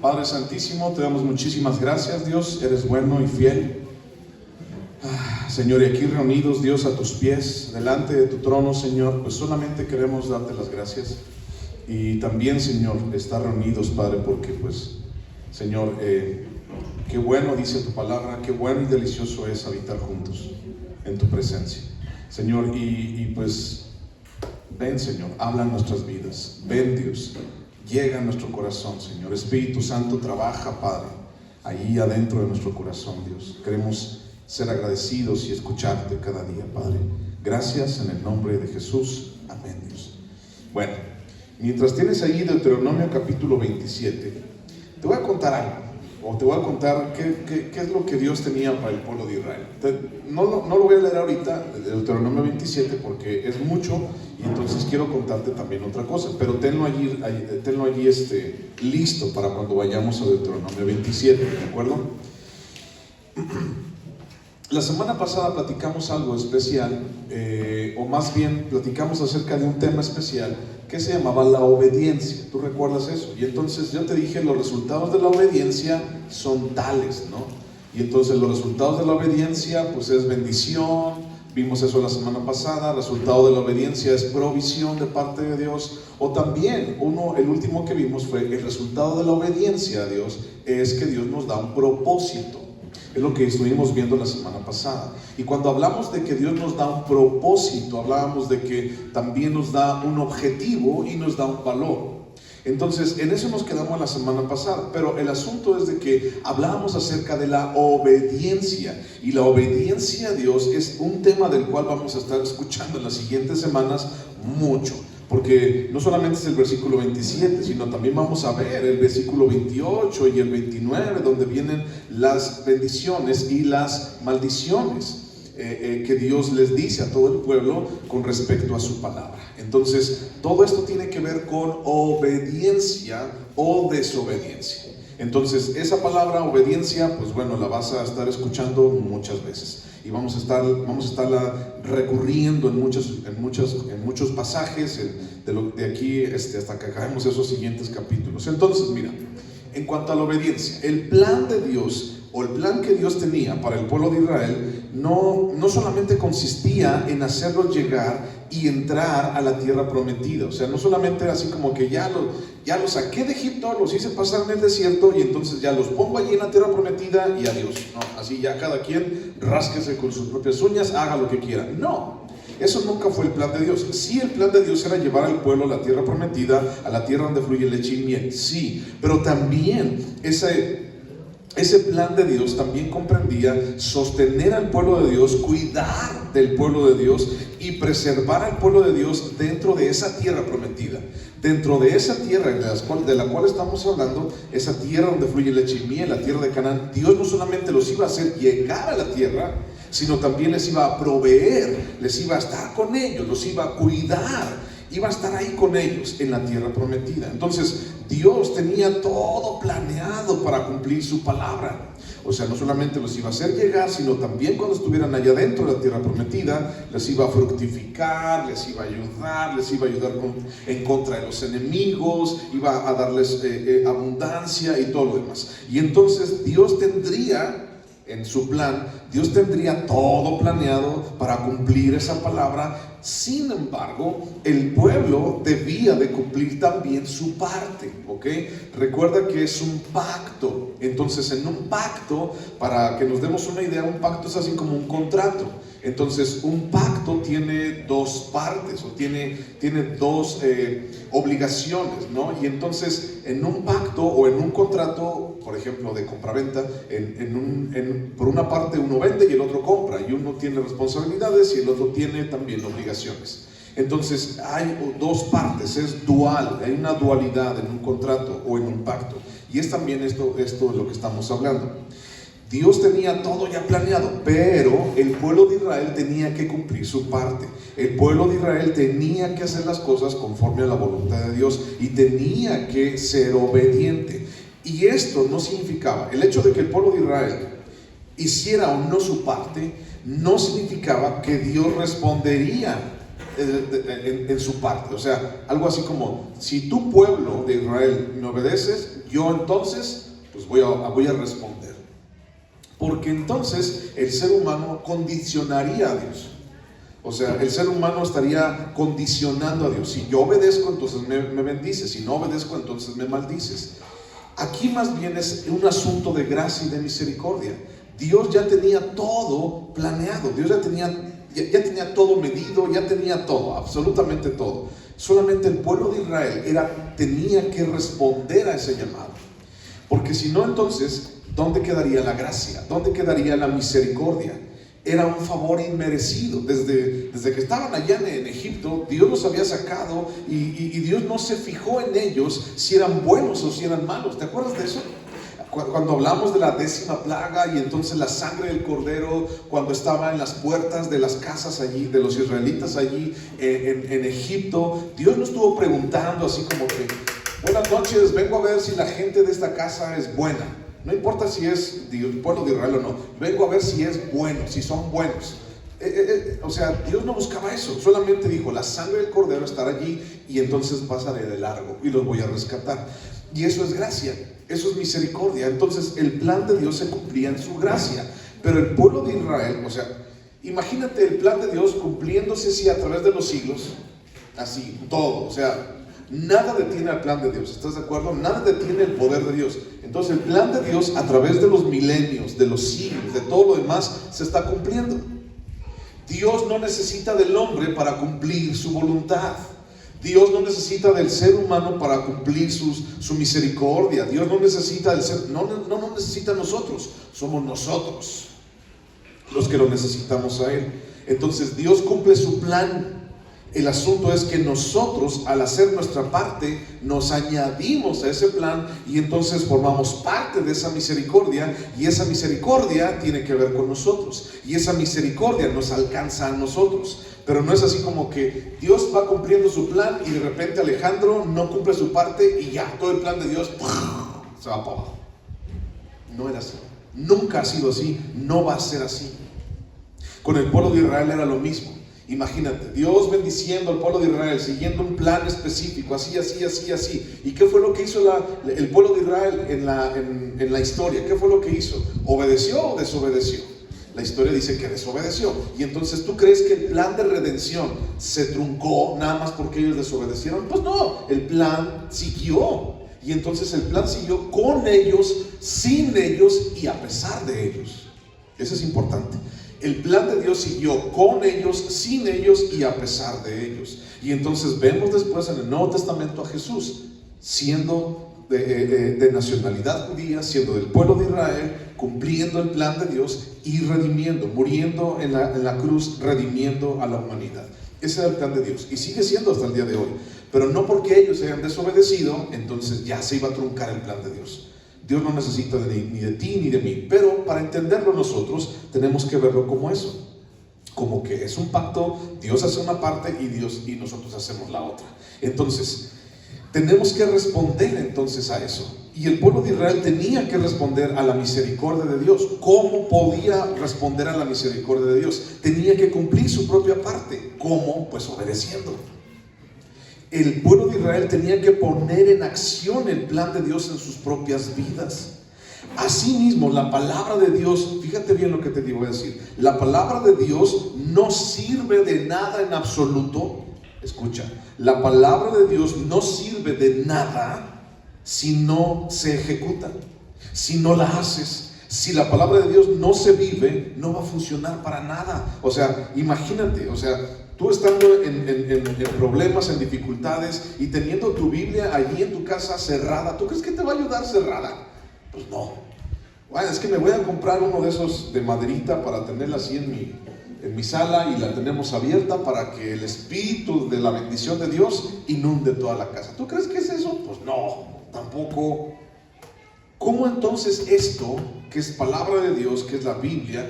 Padre Santísimo, te damos muchísimas gracias, Dios, eres bueno y fiel. Señor, y aquí reunidos, Dios, a tus pies, delante de tu trono, Señor, pues solamente queremos darte las gracias. Y también, Señor, estar reunidos, Padre, porque pues, Señor, qué bueno dice tu palabra, qué bueno y delicioso es habitar juntos en tu presencia. Señor, y pues, ven, Señor, habla en nuestras vidas. Ven, Dios, llega a nuestro corazón, Señor. Espíritu Santo, trabaja, Padre, ahí adentro de nuestro corazón, Dios. Queremos ser agradecidos y escucharte cada día, Padre. Gracias en el nombre de Jesús. Amén, Dios. Bueno, mientras tienes ahí Deuteronomio capítulo 27, te voy a contar algo. O te voy a contar qué es lo que Dios tenía para el pueblo de Israel. No lo voy a leer ahorita, de Deuteronomio 27, porque es mucho, y entonces quiero contarte también otra cosa. Pero tenlo allí listo para cuando vayamos a Deuteronomio 27, ¿de acuerdo? La semana pasada platicamos algo especial, o más bien platicamos acerca de un tema especial que se llamaba la obediencia. ¿Tú recuerdas eso? Y entonces yo te dije, los resultados de la obediencia son tales, ¿no? Y entonces los resultados de la obediencia pues es bendición. Vimos eso la semana pasada. El resultado de la obediencia es provisión de parte de Dios. O también, el último que vimos fue el resultado de la obediencia a Dios es que Dios nos da un propósito. Es lo que estuvimos viendo la semana pasada. Y cuando hablamos de que Dios nos da un propósito, hablábamos de que también nos da un objetivo y nos da un valor. Entonces, en eso nos quedamos la semana pasada. Pero el asunto es de que hablábamos acerca de la obediencia. Y la obediencia a Dios es un tema del cual vamos a estar escuchando en las siguientes semanas mucho. Porque no solamente es el versículo 27, sino también vamos a ver el versículo 28 y el 29, donde vienen las bendiciones y las maldiciones que Dios les dice a todo el pueblo con respecto a su palabra. Entonces, todo esto tiene que ver con obediencia o desobediencia. Entonces, esa palabra obediencia, pues bueno, la vas a estar escuchando muchas veces. Y vamos a estarla recurriendo en muchos pasajes de aquí hasta que acabemos esos siguientes capítulos. Entonces, mira, en cuanto a la obediencia, el plan de Dios o el plan que Dios tenía para el pueblo de Israel no solamente consistía en hacerlos llegar y entrar a la tierra prometida. O sea, no solamente era así como que ya los saqué de Egipto, los hice pasar en el desierto y entonces ya los pongo allí en la tierra prometida y adiós. No, así ya cada quien rásquese con sus propias uñas, haga lo que quiera. No, eso nunca fue el plan de Dios. Sí, el plan de Dios era llevar al pueblo a la tierra prometida, a la tierra donde fluye leche y miel. Sí, pero también ese plan de Dios también comprendía sostener al pueblo de Dios, cuidar del pueblo de Dios y preservar al pueblo de Dios dentro de esa tierra prometida. Dentro de esa tierra de la cual estamos hablando, esa tierra donde fluye leche y miel, la tierra de Canaán, Dios no solamente los iba a hacer llegar a la tierra, sino también les iba a proveer, les iba a estar con ellos, los iba a cuidar, iba a estar ahí con ellos en la tierra prometida. Entonces Dios tenía todo planeado para cumplir su palabra. O sea, no solamente los iba a hacer llegar, sino también cuando estuvieran allá dentro de la tierra prometida, les iba a fructificar, les iba a ayudar en contra de los enemigos, iba a darles abundancia y todo lo demás. Y entonces Dios tendría, en su plan, Dios tendría todo planeado para cumplir esa palabra. Sin embargo, el pueblo debía de cumplir también su parte, ¿ok? Recuerda que es un pacto. Entonces, en un pacto, para que nos demos una idea, un pacto es así como un contrato. Entonces, un pacto tiene dos partes o tiene dos obligaciones, ¿no? Y entonces, en un pacto o en un contrato, por ejemplo, de compraventa, por una parte uno vende y el otro compra, y uno tiene responsabilidades y el otro tiene también obligaciones. Entonces, hay dos partes, es dual, hay una dualidad en un contrato o en un pacto. Y es también esto de lo que estamos hablando. Dios tenía todo ya planeado, pero el pueblo de Israel tenía que cumplir su parte. El pueblo de Israel tenía que hacer las cosas conforme a la voluntad de Dios y tenía que ser obediente. Y esto no significaba, el hecho de que el pueblo de Israel hiciera o no su parte, no significaba que Dios respondería en su parte. O sea, algo así como, si tu pueblo de Israel me obedeces, yo entonces pues voy a responder. Porque entonces el ser humano condicionaría a Dios. O sea, el ser humano estaría condicionando a Dios. Si yo obedezco, entonces me bendices. Si no obedezco, entonces me maldices. Aquí más bien es un asunto de gracia y de misericordia. Dios ya tenía todo planeado. Dios ya tenía todo medido, ya tenía todo, absolutamente todo. Solamente el pueblo de Israel tenía que responder a ese llamado. Porque si no, entonces, ¿dónde quedaría la gracia? ¿Dónde quedaría la misericordia? Era un favor inmerecido. Desde que estaban allá en Egipto, Dios los había sacado y Dios no se fijó en ellos si eran buenos o si eran malos. ¿Te acuerdas de eso? Cuando hablamos de la 10ª plaga y entonces la sangre del cordero, cuando estaba en las puertas de las casas allí, de los israelitas allí en Egipto, Dios no estuvo preguntando así como que, buenas noches, vengo a ver si la gente de esta casa es buena. No importa si es el pueblo de Israel o no, vengo a ver si es bueno, si son buenos. O sea, Dios no buscaba eso, solamente dijo, la sangre del cordero estará allí y entonces pasaré de largo y los voy a rescatar. Y eso es gracia, eso es misericordia. Entonces el plan de Dios se cumplía en su gracia, pero el pueblo de Israel, o sea, imagínate el plan de Dios cumpliéndose así a través de los siglos, así, todo, o sea, nada detiene al plan de Dios, ¿estás de acuerdo? Nada detiene el poder de Dios. Entonces el plan de Dios a través de los milenios, de los siglos, de todo lo demás, se está cumpliendo. Dios no necesita del hombre para cumplir su voluntad. Dios no necesita del ser humano para cumplir su misericordia. Dios no necesita del ser, no necesita a nosotros, somos nosotros los que lo necesitamos a Él. Entonces Dios cumple su plan. El asunto es que nosotros, al hacer nuestra parte, nos añadimos a ese plan y entonces formamos parte de esa misericordia, y esa misericordia tiene que ver con nosotros, y esa misericordia nos alcanza a nosotros. Pero no es así como que Dios va cumpliendo su plan y de repente Alejandro no cumple su parte y ya, todo el plan de Dios se va para abajo. No era así, nunca ha sido así, no va a ser así. Con el pueblo de Israel era lo mismo. Imagínate, Dios bendiciendo al pueblo de Israel, siguiendo un plan específico, así. ¿Y qué fue lo que hizo el pueblo de Israel en la historia? ¿Qué fue lo que hizo? ¿Obedeció o desobedeció? La historia dice que desobedeció. Y entonces, ¿tú crees que el plan de redención se truncó nada más porque ellos desobedecieron? Pues no, el plan siguió. Y entonces el plan siguió con ellos, sin ellos y a pesar de ellos. Eso es importante. El plan de Dios siguió con ellos, sin ellos y a pesar de ellos. Y entonces vemos después en el Nuevo Testamento a Jesús siendo de nacionalidad judía, siendo del pueblo de Israel, cumpliendo el plan de Dios y redimiendo, muriendo en la cruz, redimiendo a la humanidad. Ese era el plan de Dios y sigue siendo hasta el día de hoy. Pero no porque ellos hayan desobedecido, entonces ya se iba a truncar el plan de Dios. Dios no necesita ni de ti ni de mí, pero para entenderlo nosotros tenemos que verlo como eso, como que es un pacto. Dios hace una parte y nosotros hacemos la otra. Entonces tenemos que responder entonces a eso, y el pueblo de Israel tenía que responder a la misericordia de Dios. ¿Cómo podía responder a la misericordia de Dios? Tenía que cumplir su propia parte. ¿Cómo? Pues obedeciendo. El pueblo de Israel tenía que poner en acción el plan de Dios en sus propias vidas. Asimismo, la palabra de Dios, fíjate bien lo que te voy a decir, la palabra de Dios no sirve de nada en absoluto. Escucha, la palabra de Dios no sirve de nada si no se ejecuta, si no la haces. Si la palabra de Dios no se vive, no va a funcionar para nada. O sea, imagínate, o sea, tú estando en problemas, en dificultades y teniendo tu Biblia allí en tu casa cerrada, ¿tú crees que te va a ayudar cerrada? Pues no. Bueno, es que me voy a comprar uno de esos de maderita para tenerla así en mi sala, y la tenemos abierta para que el espíritu de la bendición de Dios inunde toda la casa. ¿Tú crees que es eso? Pues no, tampoco. ¿Cómo entonces esto, que es palabra de Dios, que es la Biblia,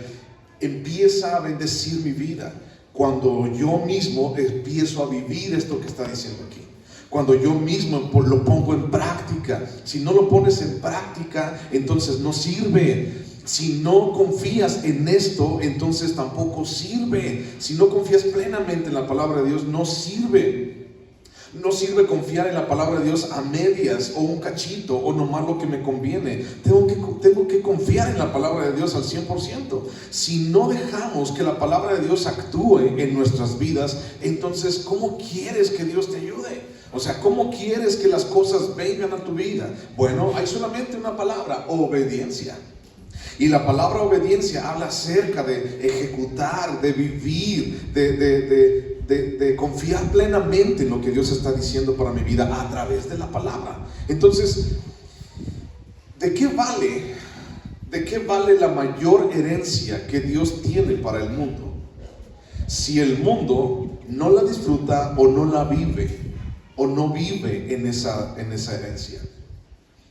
empieza a bendecir mi vida? Cuando yo mismo empiezo a vivir esto que está diciendo aquí, cuando yo mismo lo pongo en práctica. Si no lo pones en práctica, entonces no sirve. Si no confías en esto, entonces tampoco sirve. Si no confías plenamente en la palabra de Dios, no sirve. No sirve confiar en la palabra de Dios a medias o un cachito o nomás lo que me conviene. Tengo que confiar en la palabra de Dios al 100%. Si no dejamos que la palabra de Dios actúe en nuestras vidas, entonces ¿cómo quieres que Dios te ayude? O sea, ¿cómo quieres que las cosas vengan a tu vida? Bueno, hay solamente una palabra: obediencia. Y la palabra obediencia habla acerca de ejecutar, de vivir, de confiar plenamente en lo que Dios está diciendo para mi vida a través de la palabra. Entonces, ¿de qué vale la mayor herencia que Dios tiene para el mundo si el mundo no la disfruta o no la vive o no vive en esa herencia?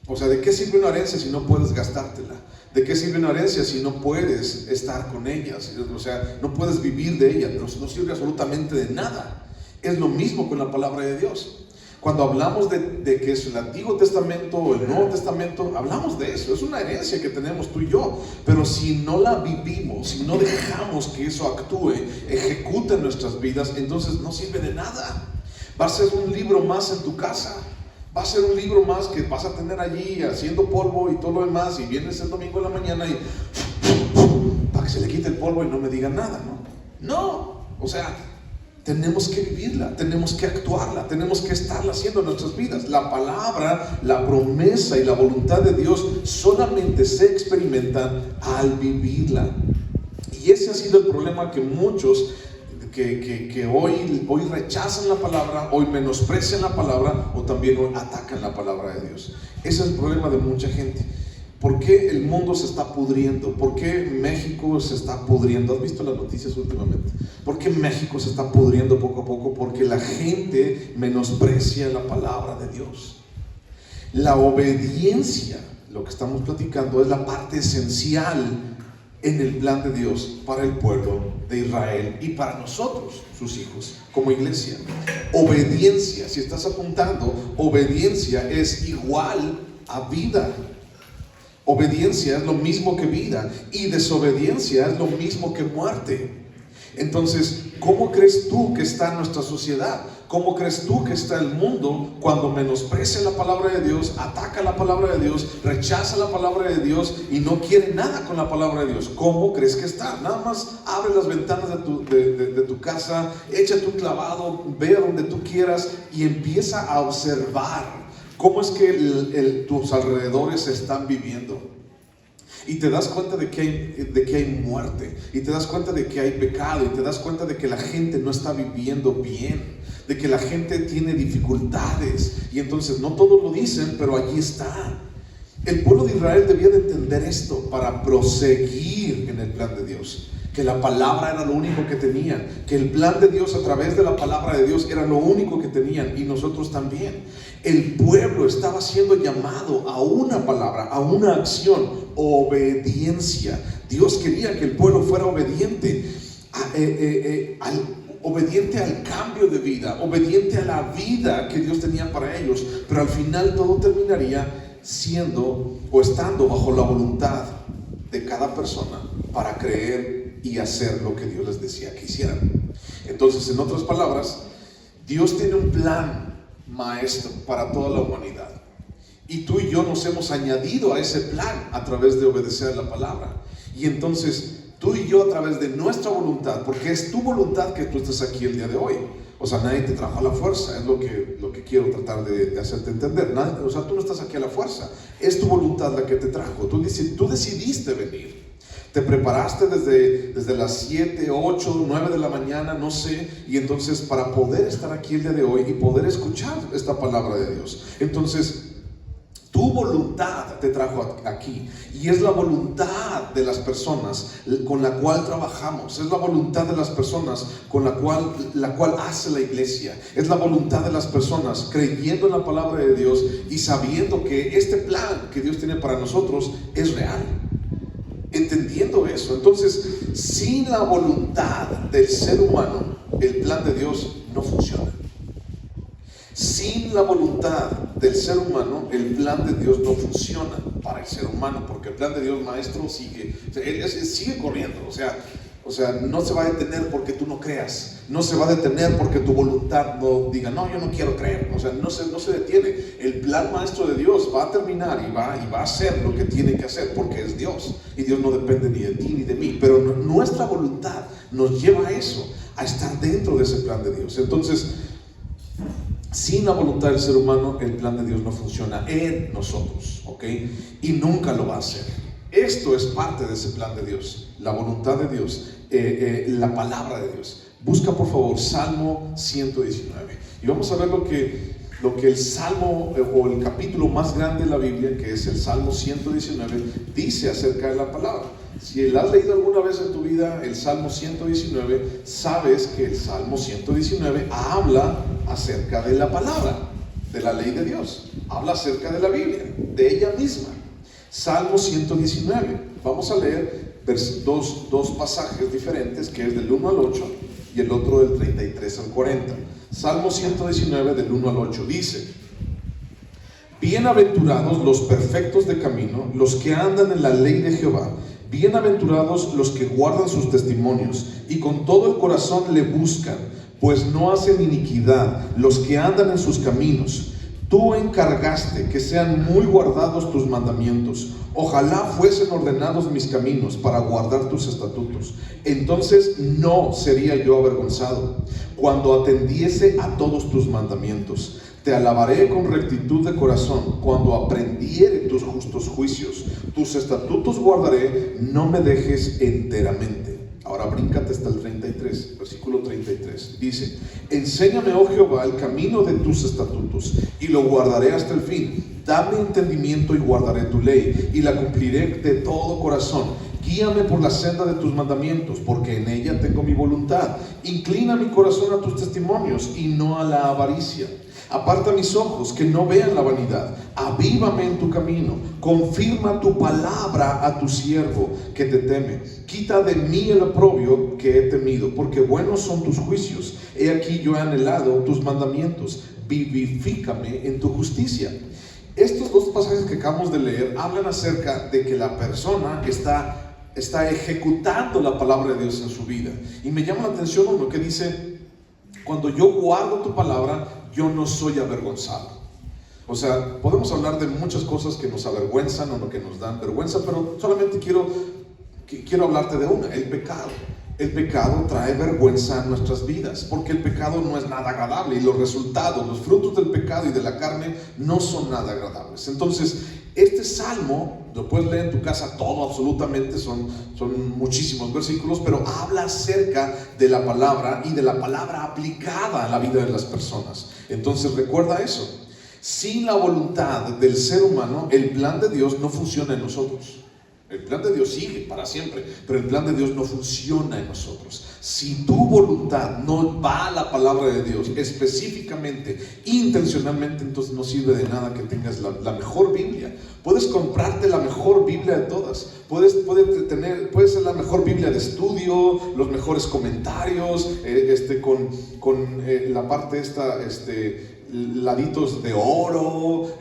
O sea, ¿de qué sirve una herencia si no puedes gastártela? ¿De qué sirve una herencia si no puedes estar con ella? O sea, no puedes vivir de ella. No sirve absolutamente de nada. Es lo mismo con la palabra de Dios. Cuando hablamos de que es el Antiguo Testamento o el Nuevo Testamento, hablamos de eso. Es una herencia que tenemos tú y yo. Pero si no la vivimos, si no dejamos que eso actúe, ejecute en nuestras vidas, entonces no sirve de nada. Va a ser un libro más en tu casa. Va a ser un libro más que vas a tener allí haciendo polvo y todo lo demás, y vienes el domingo en la mañana y para que se le quite el polvo y no me digan nada, ¿no? O sea, tenemos que vivirla, tenemos que actuarla, tenemos que estarla haciendo en nuestras vidas. La palabra, la promesa y la voluntad de Dios solamente se experimentan al vivirla. Y ese ha sido el problema que muchos que hoy rechazan la palabra, hoy menosprecian la palabra, o también hoy atacan la palabra de Dios. Ese es el problema de mucha gente. ¿Por qué el mundo se está pudriendo? ¿Por qué México se está pudriendo? ¿Has visto las noticias últimamente? ¿Por qué México se está pudriendo poco a poco? Porque la gente menosprecia la palabra de Dios. La obediencia, lo que estamos platicando, es la parte esencial en el plan de Dios para el pueblo de Israel y para nosotros, sus hijos, como iglesia. Obediencia, si estás apuntando, obediencia es igual a vida. Obediencia es lo mismo que vida, y desobediencia es lo mismo que muerte. Entonces, ¿cómo crees tú que está nuestra sociedad? ¿Cómo crees tú que está el mundo cuando menosprecia la palabra de Dios, ataca la palabra de Dios, rechaza la palabra de Dios y no quiere nada con la palabra de Dios? ¿Cómo crees que está? Nada más abre las ventanas de tu casa, échate un clavado, ve a donde tú quieras y empieza a observar cómo es que tus alrededores están viviendo. Y te das cuenta de que hay muerte, y te das cuenta de que hay pecado, y te das cuenta de que la gente no está viviendo bien, de que la gente tiene dificultades. Y entonces no todos lo dicen, pero allí está. El pueblo de Israel debía de entender esto para proseguir en el plan de Dios. Que la palabra era lo único que tenían, que el plan de Dios a través de la palabra de Dios era lo único que tenían, y nosotros también. El pueblo estaba siendo llamado a una palabra, a una acción: obediencia. Dios quería que el pueblo fuera obediente, obediente al cambio de vida, obediente a la vida que Dios tenía para ellos, pero al final todo terminaría siendo o estando bajo la voluntad de cada persona para creer y hacer lo que Dios les decía que hicieran. Entonces, en otras palabras, Dios tiene un plan maestro para toda la humanidad, y tú y yo nos hemos añadido a ese plan a través de obedecer la palabra. Y entonces tú y yo, a través de nuestra voluntad, porque es tu voluntad que tú estés aquí el día de hoy. O sea, nadie te trajo a la fuerza, es lo que quiero tratar de hacerte entender. O sea, tú no estás aquí a la fuerza, es tu voluntad la que te trajo. Tú decidiste venir. Te preparaste desde las 7, 8, 9 de la mañana, no sé, y entonces para poder estar aquí el día de hoy y poder escuchar esta palabra de Dios. Entonces, tu voluntad te trajo aquí, y es la voluntad de las personas con la cual trabajamos, es la voluntad de las personas con la cual hace la iglesia, es la voluntad de las personas creyendo en la palabra de Dios y sabiendo que este plan que Dios tiene para nosotros es real. Entendiendo eso, entonces, sin la voluntad del ser humano, el plan de Dios no funciona. Sin la voluntad del ser humano, el plan de Dios no funciona para el ser humano, porque el plan de Dios, maestro, sigue, él sigue corriendo, o sea, no se va a detener porque tú no creas, no se va a detener porque tu voluntad no diga, no, yo no quiero creer, o sea, no se detiene. El plan maestro de Dios va a terminar y va a hacer lo que tiene que hacer, porque es Dios, y Dios no depende ni de ti ni de mí, pero nuestra voluntad nos lleva a eso, a estar dentro de ese plan de Dios. Entonces, sin la voluntad del ser humano, el plan de Dios no funciona en nosotros, ¿ok? Y nunca lo va a hacer. Esto es parte de ese plan de Dios, la voluntad de Dios, la palabra de Dios. Busca por favor Salmo 119 y vamos a ver lo que el Salmo o el capítulo más grande de la Biblia, que es el Salmo 119, dice acerca de la palabra. Si has leído alguna vez en tu vida el Salmo 119, sabes que el Salmo 119 habla acerca de la palabra, de la ley de Dios, habla acerca de la Biblia, de ella misma. Salmo 119, vamos a leer dos pasajes diferentes, que es del 1 al 8 y el otro del 33 al 40. Salmo 119 del 1 al 8 dice: bienaventurados los perfectos de camino, los que andan en la ley de Jehová. Bienaventurados los que guardan sus testimonios y con todo el corazón le buscan, pues no hacen iniquidad los que andan en sus caminos. Tú encargaste que sean muy guardados tus mandamientos. Ojalá fuesen ordenados mis caminos para guardar tus estatutos. Entonces no sería yo avergonzado cuando atendiese a todos tus mandamientos. Te alabaré con rectitud de corazón cuando aprendiere tus justos juicios. Tus estatutos guardaré, no me dejes enteramente. Ahora bríncate hasta el 33, versículo 33. Dice: enséñame, oh Jehová, el camino de tus estatutos, y lo guardaré hasta el fin. Dame entendimiento y guardaré tu ley, y la cumpliré de todo corazón. Guíame por la senda de tus mandamientos, porque en ella tengo mi voluntad. Inclina mi corazón a tus testimonios, y no a la avaricia. Aparta mis ojos que no vean la vanidad. Avívame en tu camino. Confirma tu palabra a tu siervo que te teme. Quita de mí el oprobio que he temido, porque buenos son tus juicios. He aquí yo he anhelado tus mandamientos. Vivifícame en tu justicia. Estos dos pasajes que acabamos de leer hablan acerca de que la persona está ejecutando la palabra de Dios en su vida. Y me llama la atención uno que dice: cuando yo guardo tu palabra, yo no soy avergonzado. O sea, podemos hablar de muchas cosas que nos avergüenzan o que nos dan vergüenza, pero solamente quiero hablarte de una: el pecado. El pecado trae vergüenza a nuestras vidas, porque el pecado no es nada agradable, y los resultados, los frutos del pecado y de la carne no son nada agradables. Entonces, este salmo lo puedes leer en tu casa todo, absolutamente, son muchísimos versículos, pero habla acerca de la palabra y de la palabra aplicada a la vida de las personas. Entonces recuerda eso: sin la voluntad del ser humano, el plan de Dios no funciona en nosotros. El plan de Dios sigue para siempre, pero el plan de Dios no funciona en nosotros. Si tu voluntad no va a la palabra de Dios específicamente, intencionalmente, entonces no sirve de nada que tengas la mejor Biblia. Puedes comprarte la mejor Biblia de todas. Puede ser la mejor Biblia de estudio, los mejores comentarios, con la parte laditos de oro,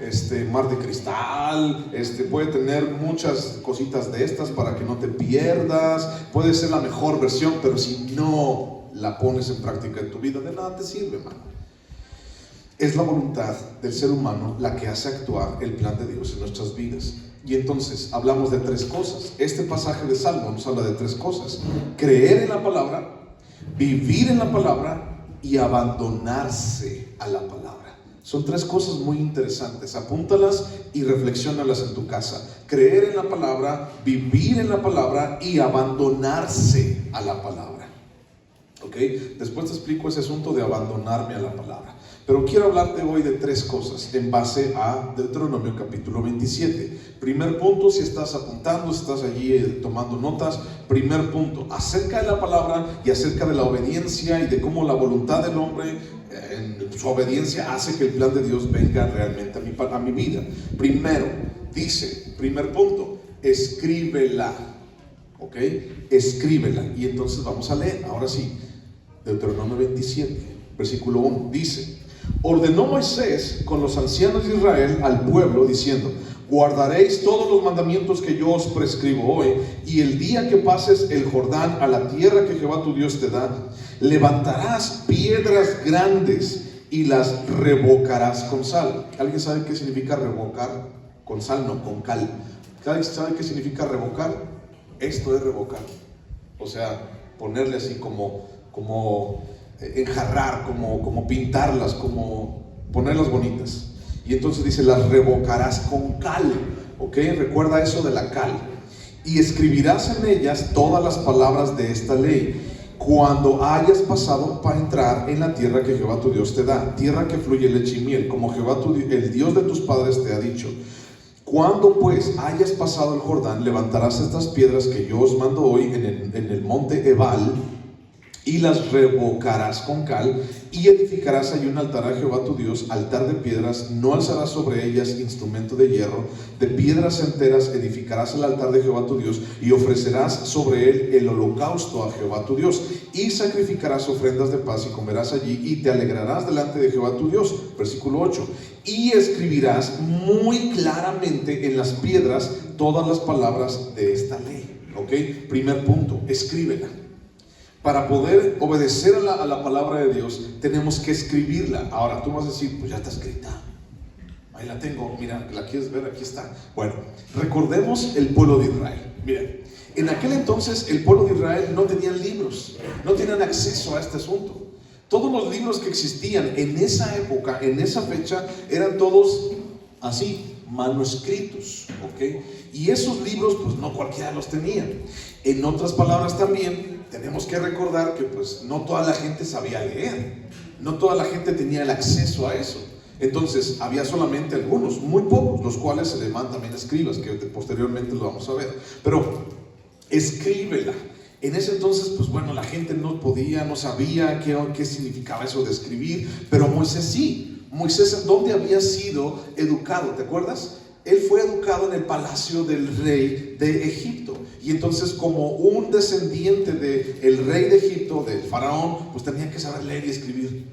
mar de cristal, puede tener muchas cositas de estas para que no te pierdas. Puede ser la mejor versión, pero si no la pones en práctica en tu vida, de nada te sirve, hermano. Es la voluntad del ser humano la que hace actuar el plan de Dios en nuestras vidas. Y entonces hablamos de tres cosas. Este pasaje de Salmo nos habla de tres cosas: creer en la palabra, vivir en la palabra y abandonarse a la palabra. Son tres cosas muy interesantes. Apúntalas y reflexiónalas en tu casa. Creer en la palabra, vivir en la palabra y abandonarse a la palabra. ¿Ok? Después te explico ese asunto de abandonarme a la palabra. Pero quiero hablarte hoy de tres cosas en base a Deuteronomio capítulo 27. Primer punto, si estás apuntando, si estás allí tomando notas. Primer punto, acerca de la palabra y acerca de la obediencia y de cómo la voluntad del hombre en su obediencia hace que el plan de Dios venga realmente a mi vida. Primero, dice, primer punto, escríbela. ¿Ok? Escríbela. Y entonces vamos a leer, ahora sí, Deuteronomio 27, versículo 1, dice: ordenó Moisés con los ancianos de Israel al pueblo diciendo: guardaréis todos los mandamientos que yo os prescribo hoy, y el día que pases el Jordán a la tierra que Jehová tu Dios te da, levantarás piedras grandes y las revocarás con sal. ¿Alguien sabe qué significa revocar? Con sal, no, con cal. ¿Alguien sabe qué significa revocar? Esto es revocar. O sea, ponerle así como enjarrar, como pintarlas, como ponerlas bonitas. Y entonces dice: las revocarás con cal. ¿Ok? Recuerda eso de la cal. Y escribirás en ellas todas las palabras de esta ley, cuando hayas pasado para entrar en la tierra que Jehová tu Dios te da, tierra que fluye leche y miel, como Jehová el Dios de tus padres te ha dicho. Cuando pues hayas pasado el Jordán, levantarás estas piedras que yo os mando hoy en el monte Ebal, y las revocarás con cal, y edificarás allí un altar a Jehová tu Dios, altar de piedras. No alzarás sobre ellas instrumento de hierro, de piedras enteras edificarás el altar de Jehová tu Dios, y ofrecerás sobre él el holocausto a Jehová tu Dios, y sacrificarás ofrendas de paz, y comerás allí, y te alegrarás delante de Jehová tu Dios. Versículo 8. Y escribirás muy claramente en las piedras todas las palabras de esta ley. ¿Ok? Primer punto, escríbela. Para poder obedecer a la palabra de Dios, tenemos que escribirla. Ahora tú vas a decir: pues ya está escrita, ahí la tengo, mira, ¿la quieres ver? Aquí está. Bueno, recordemos el pueblo de Israel. Mira, en aquel entonces el pueblo de Israel no tenían libros, no tenían acceso a este asunto. Todos los libros que existían en esa época, en esa fecha, eran todos así, manuscritos, ¿ok? Y esos libros, pues no cualquiera los tenía. En otras palabras también, tenemos que recordar que pues no toda la gente sabía leer, no toda la gente tenía el acceso a eso. Entonces había solamente algunos, muy pocos, los cuales se llaman también escribas, que posteriormente lo vamos a ver. Pero escríbela. En ese entonces, pues bueno, la gente no podía, no sabía qué significaba eso de escribir, pero Moisés sí. Moisés, ¿dónde había sido educado? ¿Te acuerdas? Él fue educado en el palacio del rey de Egipto. Y entonces, como un descendiente del rey de Egipto, del faraón, pues tenía que saber leer y escribir.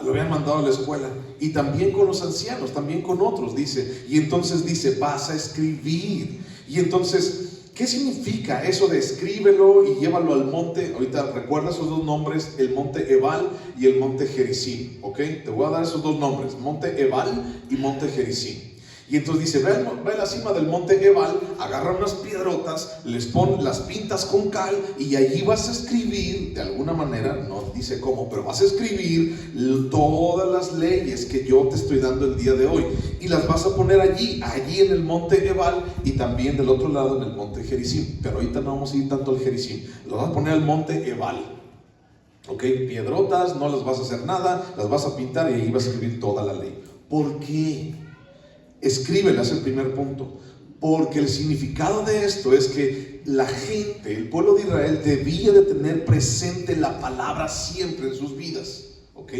Lo habían mandado a la escuela. Y también con los ancianos, también con otros, dice. Y entonces dice: vas a escribir. Y entonces, ¿qué significa eso de escríbelo y llévalo al monte? Ahorita recuerda esos dos nombres, el monte Ebal y el monte Gerizim. ¿Ok? Te voy a dar esos dos nombres, monte Ebal y monte Gerizim. Y entonces dice: ve a la cima del monte Ebal, agarra unas piedrotas, las pintas con cal, y allí vas a escribir, de alguna manera, no dice cómo, pero vas a escribir todas las leyes que yo te estoy dando el día de hoy, y las vas a poner allí en el monte Ebal, y también del otro lado en el monte Gerizim. Pero ahorita no vamos a ir tanto al Gerizim, lo vas a poner al monte Ebal. ¿Ok? Piedrotas, no las vas a hacer nada, las vas a pintar, y ahí vas a escribir toda la ley. ¿Por qué? Escríbela, es el primer punto. Porque el significado de esto es que la gente, el pueblo de Israel, debía de tener presente la palabra siempre en sus vidas. ¿Ok?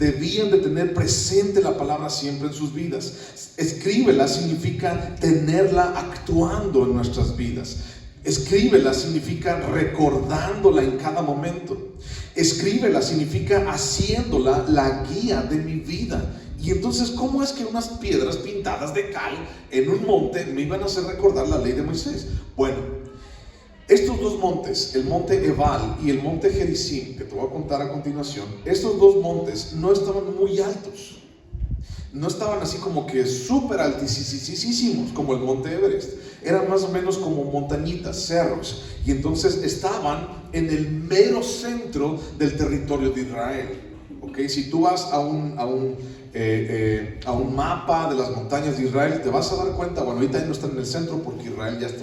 Debían de tener presente la palabra siempre en sus vidas. Escríbela significa tenerla actuando en nuestras vidas. Escríbela significa recordándola en cada momento. Escríbela significa haciéndola la guía de mi vida. Y entonces, ¿cómo es que unas piedras pintadas de cal en un monte me iban a hacer recordar la ley de Moisés? Bueno, estos dos montes, el monte Ebal y el monte Gerizim, que te voy a contar a continuación, estos dos montes no estaban muy altos. No estaban así como que súper altísimos como el monte Everest. Eran más o menos como montañitas, cerros. Y entonces estaban en el mero centro del territorio de Israel. ¿Ok? Si tú vas a un mapa de las montañas de Israel, te vas a dar cuenta, bueno, ahorita no están en el centro porque Israel ya está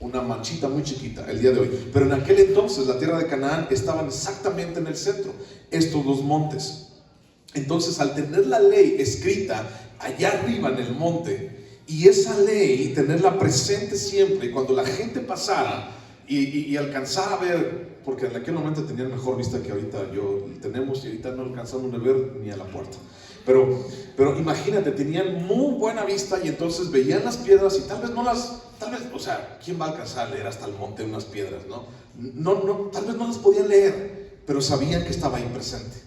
una manchita muy chiquita el día de hoy, pero en aquel entonces la tierra de Canaán estaban exactamente en el centro, estos dos montes. Entonces, al tener la ley escrita allá arriba en el monte, y esa ley tenerla presente siempre, cuando la gente pasara y alcanzara a ver, porque en aquel momento tenían mejor vista que ahorita tenemos, y ahorita no alcanzamos a ver ni a la puerta. Pero imagínate, tenían muy buena vista, y entonces veían las piedras, y tal vez, o sea, ¿quién va a alcanzar a leer hasta el monte unas piedras, no? Tal vez no las podían leer, pero sabían que estaba ahí presente.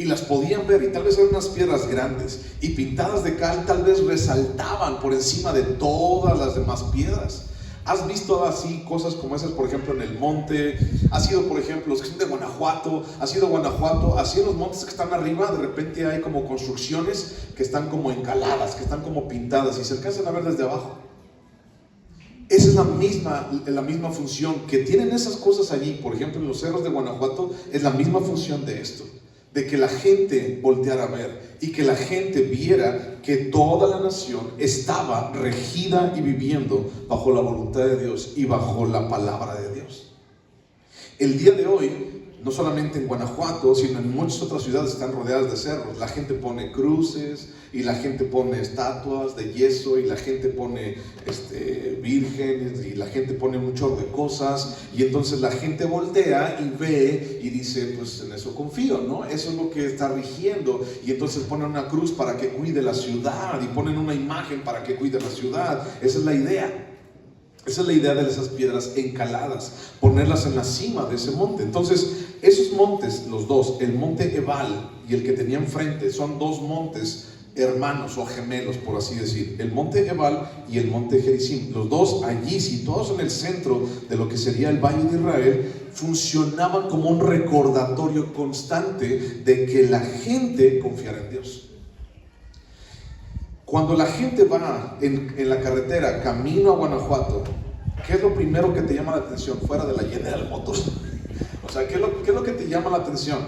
y las podían ver, y tal vez eran unas piedras grandes y pintadas de cal, tal vez resaltaban por encima de todas las demás piedras. ¿Has visto así cosas como esas, por ejemplo, en el monte? ¿Has ido, por ejemplo, los que son de Guanajuato? ¿Has ido a Guanajuato? Así en los montes que están arriba, de repente hay como construcciones que están como encaladas, que están como pintadas y se alcanzan a ver desde abajo. Esa es la misma función que tienen esas cosas allí. Por ejemplo, en los cerros de Guanajuato es la misma función de esto, de que la gente volteara a ver y que la gente viera que toda la nación estaba regida y viviendo bajo la voluntad de Dios y bajo la palabra de Dios. El día de hoy, no solamente en Guanajuato, sino en muchas otras ciudades están rodeadas de cerros. La gente pone cruces y la gente pone estatuas de yeso y la gente pone vírgenes y la gente pone un chorro de cosas, y entonces la gente voltea y ve y dice, pues en eso confío, ¿no? Eso es lo que está rigiendo, y entonces ponen una cruz para que cuide la ciudad y ponen una imagen para que cuide la ciudad. Esa es la idea. Esa es la idea de esas piedras encaladas, ponerlas en la cima de ese monte. Entonces, esos montes, los dos, el monte Ebal y el que tenía enfrente, son dos montes hermanos o gemelos, por así decir. El monte Ebal y el monte Gerizim. Los dos allí, situados en el centro de lo que sería el Valle de Israel, funcionaban como un recordatorio constante de que la gente confiara en Dios. Cuando la gente va en la carretera camino a Guanajuato, ¿qué es lo primero que te llama la atención fuera de la General Motors? O sea, ¿qué es lo que te llama la atención?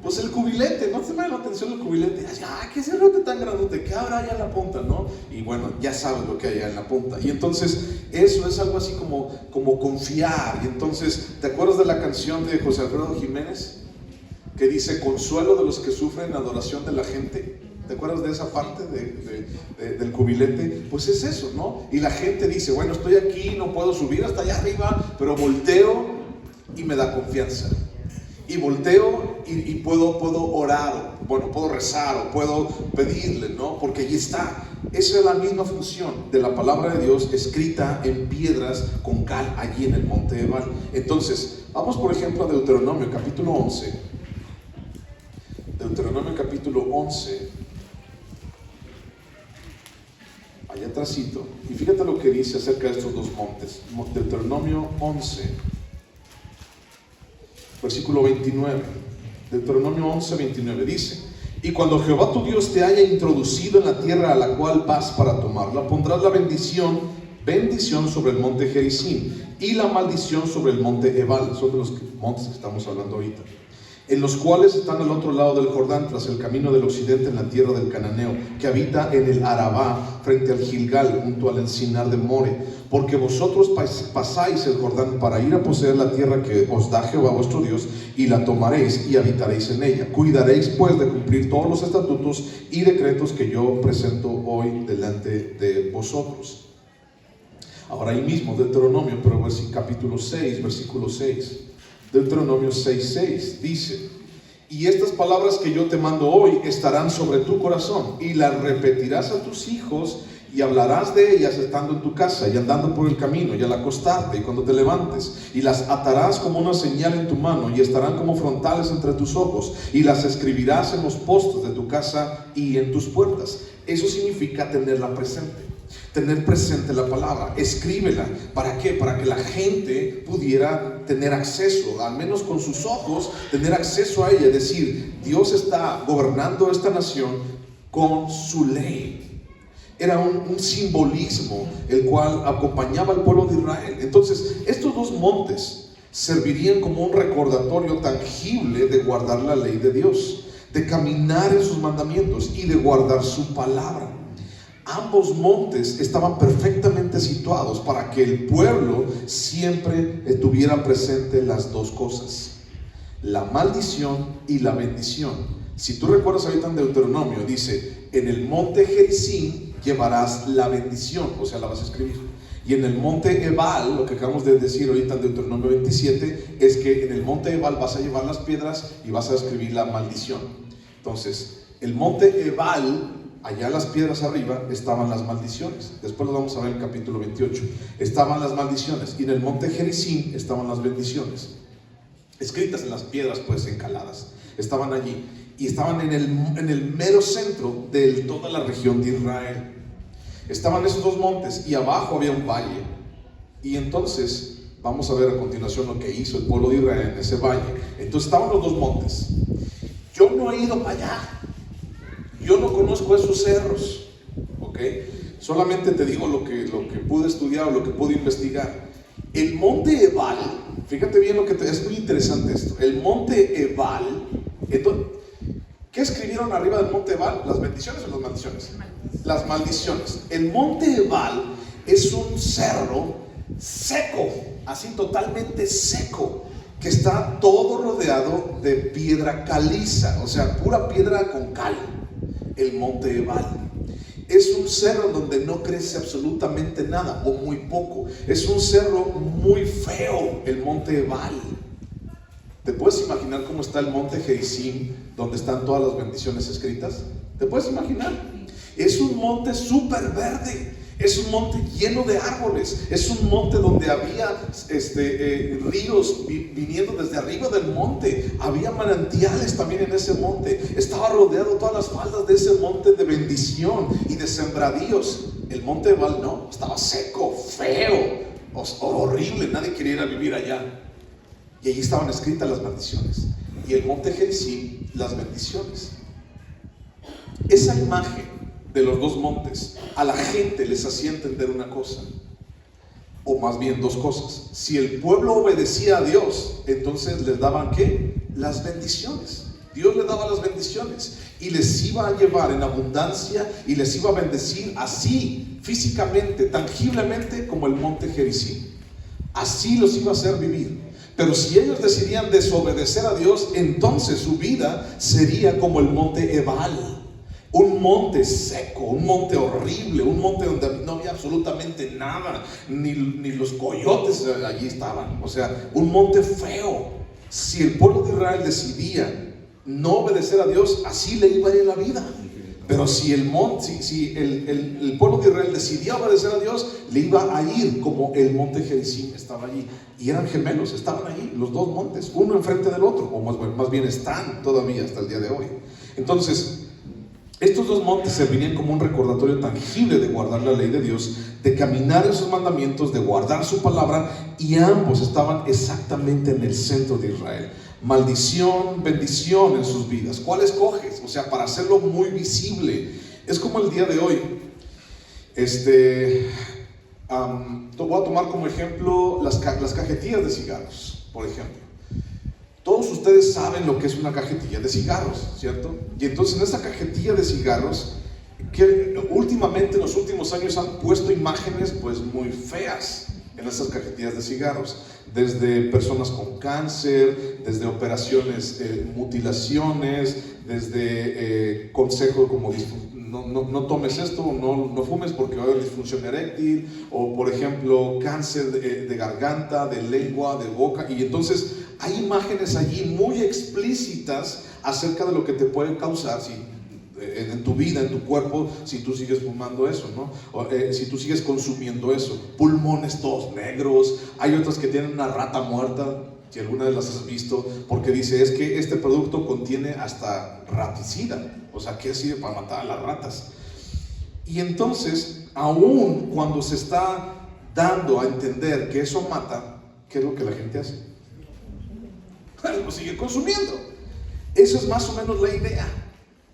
Pues el cubilete, ¿no te llama la atención el cubilete? ¿Qué es ese rote tan grandote? ¿Qué habrá allá en la punta, no? Y bueno, ya sabes lo que hay allá en la punta. Y entonces eso es algo así como confiar. Y entonces, ¿te acuerdas de la canción de José Alfredo Jiménez? Que dice, consuelo de los que sufren, adoración de la gente. ¿Te acuerdas de esa parte del cubilete? Pues es eso, ¿no? Y la gente dice, bueno, estoy aquí, no puedo subir hasta allá arriba, pero volteo y me da confianza. Y volteo y puedo orar, bueno, puedo rezar o puedo pedirle, ¿no? Porque allí está. Esa es la misma función de la palabra de Dios escrita en piedras con cal allí en el monte Ebal. Entonces, vamos por ejemplo a Deuteronomio capítulo 11. Deuteronomio capítulo 11. Allá atrásito, y fíjate lo que dice acerca de estos dos montes. Deuteronomio 11, versículo 29. Deuteronomio 11, 29 dice: y cuando Jehová tu Dios te haya introducido en la tierra a la cual vas para tomarla, pondrás la bendición sobre el monte Gerizim y la maldición sobre el monte Ebal. Son de los montes que estamos hablando ahorita, en los cuales están al otro lado del Jordán, tras el camino del occidente, en la tierra del Cananeo, que habita en el Arabá, frente al Gilgal, junto al encinar de More. Porque vosotros pasáis el Jordán para ir a poseer la tierra que os da Jehová vuestro Dios, y la tomaréis y habitaréis en ella. Cuidaréis pues de cumplir todos los estatutos y decretos que yo presento hoy delante de vosotros. Ahora ahí mismo, Deuteronomio, pero capítulo 6, versículo 6. Deuteronomio 6:6 dice: y estas palabras que yo te mando hoy estarán sobre tu corazón, y las repetirás a tus hijos, y hablarás de ellas estando en tu casa y andando por el camino y al acostarte y cuando te levantes, y las atarás como una señal en tu mano y estarán como frontales entre tus ojos, y las escribirás en los postes de tu casa y en tus puertas. Eso significa tenerla presente. Tener presente la palabra, escríbela. ¿Para qué? Para que la gente pudiera tener acceso, al menos con sus ojos, tener acceso a ella. Es decir, Dios está gobernando esta nación con su ley. Era un simbolismo el cual acompañaba al pueblo de Israel. Entonces, estos dos montes servirían como un recordatorio tangible de guardar la ley de Dios, de caminar en sus mandamientos y de guardar su palabra. Ambos montes estaban perfectamente situados para que el pueblo siempre tuviera presente las dos cosas: la maldición y la bendición. Si tú recuerdas ahorita en Deuteronomio, dice: en el monte Gerizim llevarás la bendición, o sea, la vas a escribir. Y en el monte Ebal, lo que acabamos de decir ahorita en Deuteronomio 27, es que en el monte Ebal vas a llevar las piedras y vas a escribir la maldición. Entonces, el monte Ebal, allá en las piedras arriba estaban las maldiciones. Después lo vamos a ver en el capítulo 28. Estaban las maldiciones, y en el monte Gerizim estaban las bendiciones, escritas en las piedras pues encaladas. Estaban allí. y estaban en el mero centro de toda la región de Israel. Estaban esos dos montes y abajo había un valle. Y entonces vamos a ver a continuación lo que hizo el pueblo de Israel en ese valle. Entonces estaban los dos montes. Yo no he ido para allá, yo no conozco esos cerros, ¿ok? Solamente te digo lo que pude estudiar o lo que pude investigar. El monte Ebal, fíjate bien es muy interesante esto. El monte Ebal, entonces, ¿qué escribieron arriba del monte Ebal? ¿Las bendiciones o las maldiciones? Las maldiciones. El monte Ebal es un cerro seco, así totalmente seco, que está todo rodeado de piedra caliza, o sea, pura piedra con cal. El monte Ebal es un cerro donde no crece absolutamente nada o muy poco. Es un cerro muy feo, el monte Ebal. ¿Te puedes imaginar cómo está el monte Gerizim, donde están todas las bendiciones escritas? ¿Te puedes imaginar? Es un monte súper verde, es un monte lleno de árboles, es un monte donde había ríos viniendo desde arriba del monte, había manantiales también en ese monte, estaba rodeado todas las faldas de ese monte de bendición y de sembradíos. El monte Ebal no, estaba seco, feo, horrible, nadie quería ir a vivir allá. Y allí estaban escritas las maldiciones. Y el monte Gerizim, las bendiciones. Esa imagen de los dos montes a la gente les hacía entender una cosa, o más bien dos cosas. Si el pueblo obedecía a Dios, entonces les daban ¿qué? Las bendiciones. Dios les daba las bendiciones y les iba a llevar en abundancia y les iba a bendecir así, físicamente, tangiblemente, como el monte Gerizim. Así los iba a hacer vivir. Pero si ellos decidían desobedecer a Dios, entonces su vida sería como el monte Ebal, un monte seco, un monte horrible, un monte donde no había absolutamente nada, ni los coyotes allí estaban, o sea, un monte feo. Si el pueblo de Israel decidía no obedecer a Dios, así le iba a ir la vida. Pero si el pueblo de Israel decidía obedecer a Dios, le iba a ir como el monte Gerizim estaba allí. Y eran gemelos, estaban allí, los dos montes, uno enfrente del otro, o más bien están todavía hasta el día de hoy. Entonces, estos dos montes servirían como un recordatorio tangible de guardar la ley de Dios, de caminar en sus mandamientos, de guardar su palabra, y ambos estaban exactamente en el centro de Israel. Maldición, bendición en sus vidas. ¿Cuál escoges? O sea, para hacerlo muy visible. Es como el día de hoy. Voy a tomar como ejemplo las cajetillas de cigarros, por ejemplo. Todos ustedes saben lo que es una cajetilla de cigarros, ¿cierto? Y entonces en esa cajetilla de cigarros, que últimamente en los últimos años han puesto imágenes pues muy feas en esas cajetillas de cigarros, desde personas con cáncer, desde operaciones, mutilaciones, desde consejos como no tomes esto, no fumes porque va a haber disfunción eréctil, o por ejemplo cáncer de garganta, de lengua, de boca. Y entonces hay imágenes allí muy explícitas acerca de lo que te pueden causar en tu vida, en tu cuerpo, si tú sigues fumando eso, ¿no? O, si tú sigues consumiendo eso. Pulmones todos negros. Hay otras que tienen una rata muerta, si alguna vez las has visto, porque dice, es que este producto contiene hasta raticida, o sea, que sirve para matar a las ratas. Y entonces, aún cuando se está dando a entender que eso mata, ¿qué es lo que la gente hace? Lo sigue consumiendo. Eso es más o menos la idea.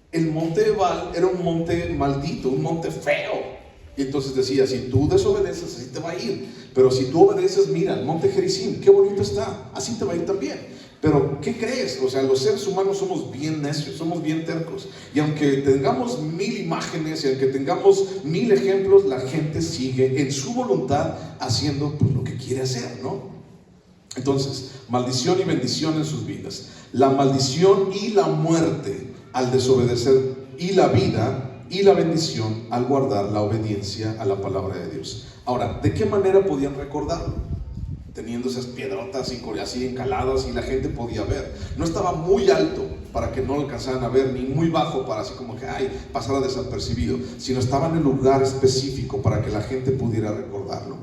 El monte Ebal era un monte maldito, un monte feo. Y entonces decía, si tú desobedeces, así te va a ir. Pero si tú obedeces, mira, el monte Gerizim, qué bonito está, así te va a ir también. Pero, ¿qué crees? O sea, los seres humanos somos bien necios, somos bien tercos. Y aunque tengamos 1000 imágenes y aunque tengamos 1000 ejemplos, la gente sigue en su voluntad haciendo pues, lo que quiere hacer, ¿no? Entonces, maldición y bendición en sus vidas. La maldición y la muerte al desobedecer, y la vida y la bendición al guardar la obediencia a la palabra de Dios. Ahora, ¿de qué manera podían recordarlo? Teniendo esas piedrotas así encaladas y la gente podía ver. No estaba muy alto para que no lo alcanzaran a ver, ni muy bajo para así como que pasara desapercibido, sino estaba en el lugar específico para que la gente pudiera recordarlo.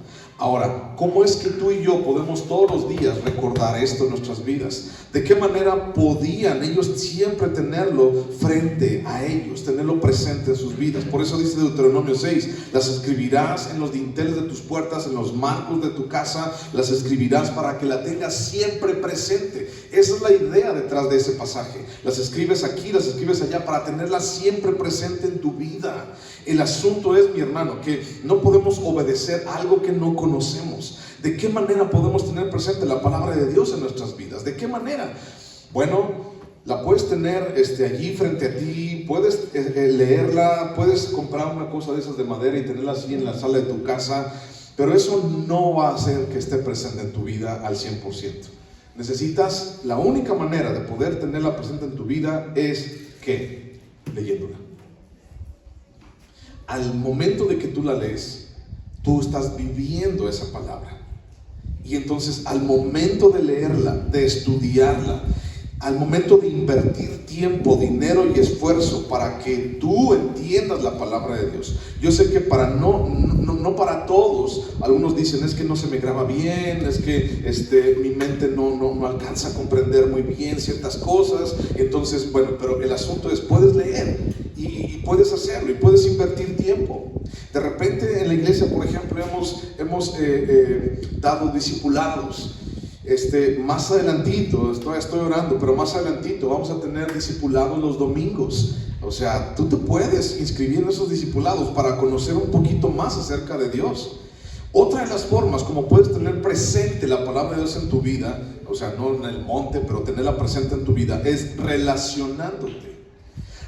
Ahora, ¿cómo es que tú y yo podemos todos los días recordar esto en nuestras vidas? ¿De qué manera podían ellos siempre tenerlo frente a ellos, tenerlo presente en sus vidas? Por eso dice Deuteronomio 6, las escribirás en los dinteles de tus puertas, en los marcos de tu casa, las escribirás para que la tengas siempre presente. Esa es la idea detrás de ese pasaje. Las escribes aquí, las escribes allá, para tenerlas siempre presente en tu vida. El asunto es, mi hermano, que no podemos obedecer algo que no conocemos. ¿De qué manera podemos tener presente la palabra de Dios en nuestras vidas? ¿De qué manera? Bueno, la puedes tener allí frente a ti, puedes leerla, puedes comprar una cosa de esas de madera y tenerla así en la sala de tu casa, pero eso no va a hacer que esté presente en tu vida al 100%. Necesitas, la única manera de poder tenerla presente en tu vida es ¿qué? Leyéndola. Al momento de que tú la lees, tú estás viviendo esa palabra. Y entonces al momento de leerla, de estudiarla, al momento de invertir tiempo, dinero y esfuerzo para que tú entiendas la palabra de Dios. Yo sé que no para todos, algunos dicen es que no se me graba bien, es que mi mente no alcanza a comprender muy bien ciertas cosas. Entonces, bueno, pero el asunto es, puedes leer y puedes hacerlo y puedes invertir tiempo. De repente en la iglesia, por ejemplo, hemos dado discipulados. Más adelantito, estoy orando, pero más adelantito vamos a tener discipulados los domingos. O sea, tú te puedes inscribir en esos discipulados para conocer un poquito más acerca de Dios. Otra de las formas como puedes tener presente la palabra de Dios en tu vida, o sea, no en el monte, pero tenerla presente en tu vida, es relacionándote.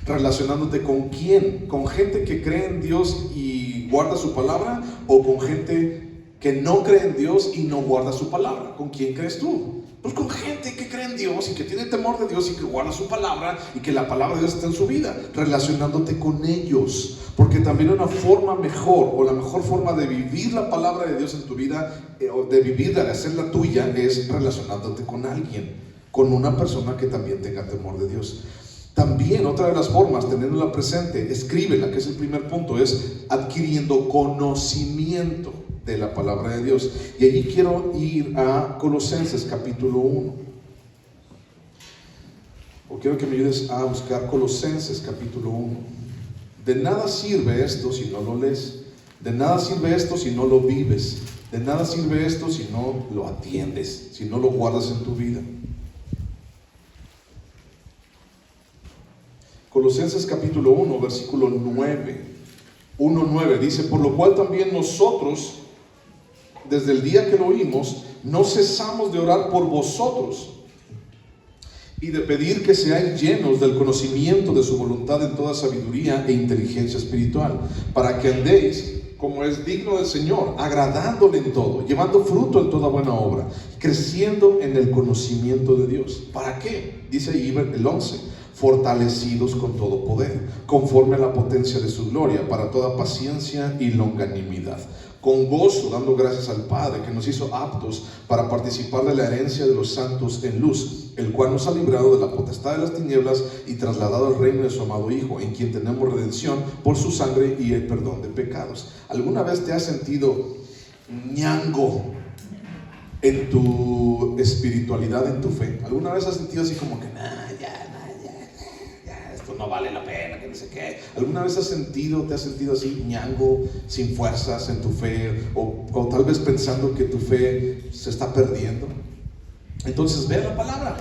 ¿Relacionándote con quién? ¿Con gente que cree en Dios y guarda su palabra? ¿O con gente que no cree en Dios y no guarda su palabra? ¿Con quién crees tú? Pues con gente que cree en Dios y que tiene temor de Dios y que guarda su palabra y que la palabra de Dios está en su vida. Relacionándote con ellos, porque también una forma mejor, o la mejor forma de vivir la palabra de Dios en tu vida, o de vivirla, de hacerla tuya, es relacionándote con alguien, con una persona que también tenga temor de Dios. También otra de las formas, teniéndola presente, escríbela, que es el primer punto, es adquiriendo conocimiento de la palabra de Dios. Y allí quiero ir a Colosenses capítulo 1. O quiero que me ayudes a buscar Colosenses capítulo 1. De nada sirve esto si no lo lees. De nada sirve esto si no lo vives. De nada sirve esto si no lo atiendes, si no lo guardas en tu vida. Colosenses capítulo 1, versículo 9. 1:9 dice: por lo cual también nosotros, desde el día que lo oímos, no cesamos de orar por vosotros y de pedir que seáis llenos del conocimiento de su voluntad en toda sabiduría e inteligencia espiritual, para que andéis como es digno del Señor, agradándole en todo, llevando fruto en toda buena obra, creciendo en el conocimiento de Dios. ¿Para qué? Dice ahí el 11: fortalecidos con todo poder, conforme a la potencia de su gloria, para toda paciencia y longanimidad, con gozo, dando gracias al Padre, que nos hizo aptos para participar de la herencia de los santos en luz, el cual nos ha librado de la potestad de las tinieblas y trasladado al reino de su amado Hijo, en quien tenemos redención por su sangre y el perdón de pecados. ¿Alguna vez te has sentido ñango en tu espiritualidad, en tu fe? ¿Alguna vez has sentido así como que esto no vale la pena, que no sé qué? ¿Alguna vez te has sentido así ñango, sin fuerzas en tu fe, o tal vez pensando que tu fe se está perdiendo? Entonces ve la palabra,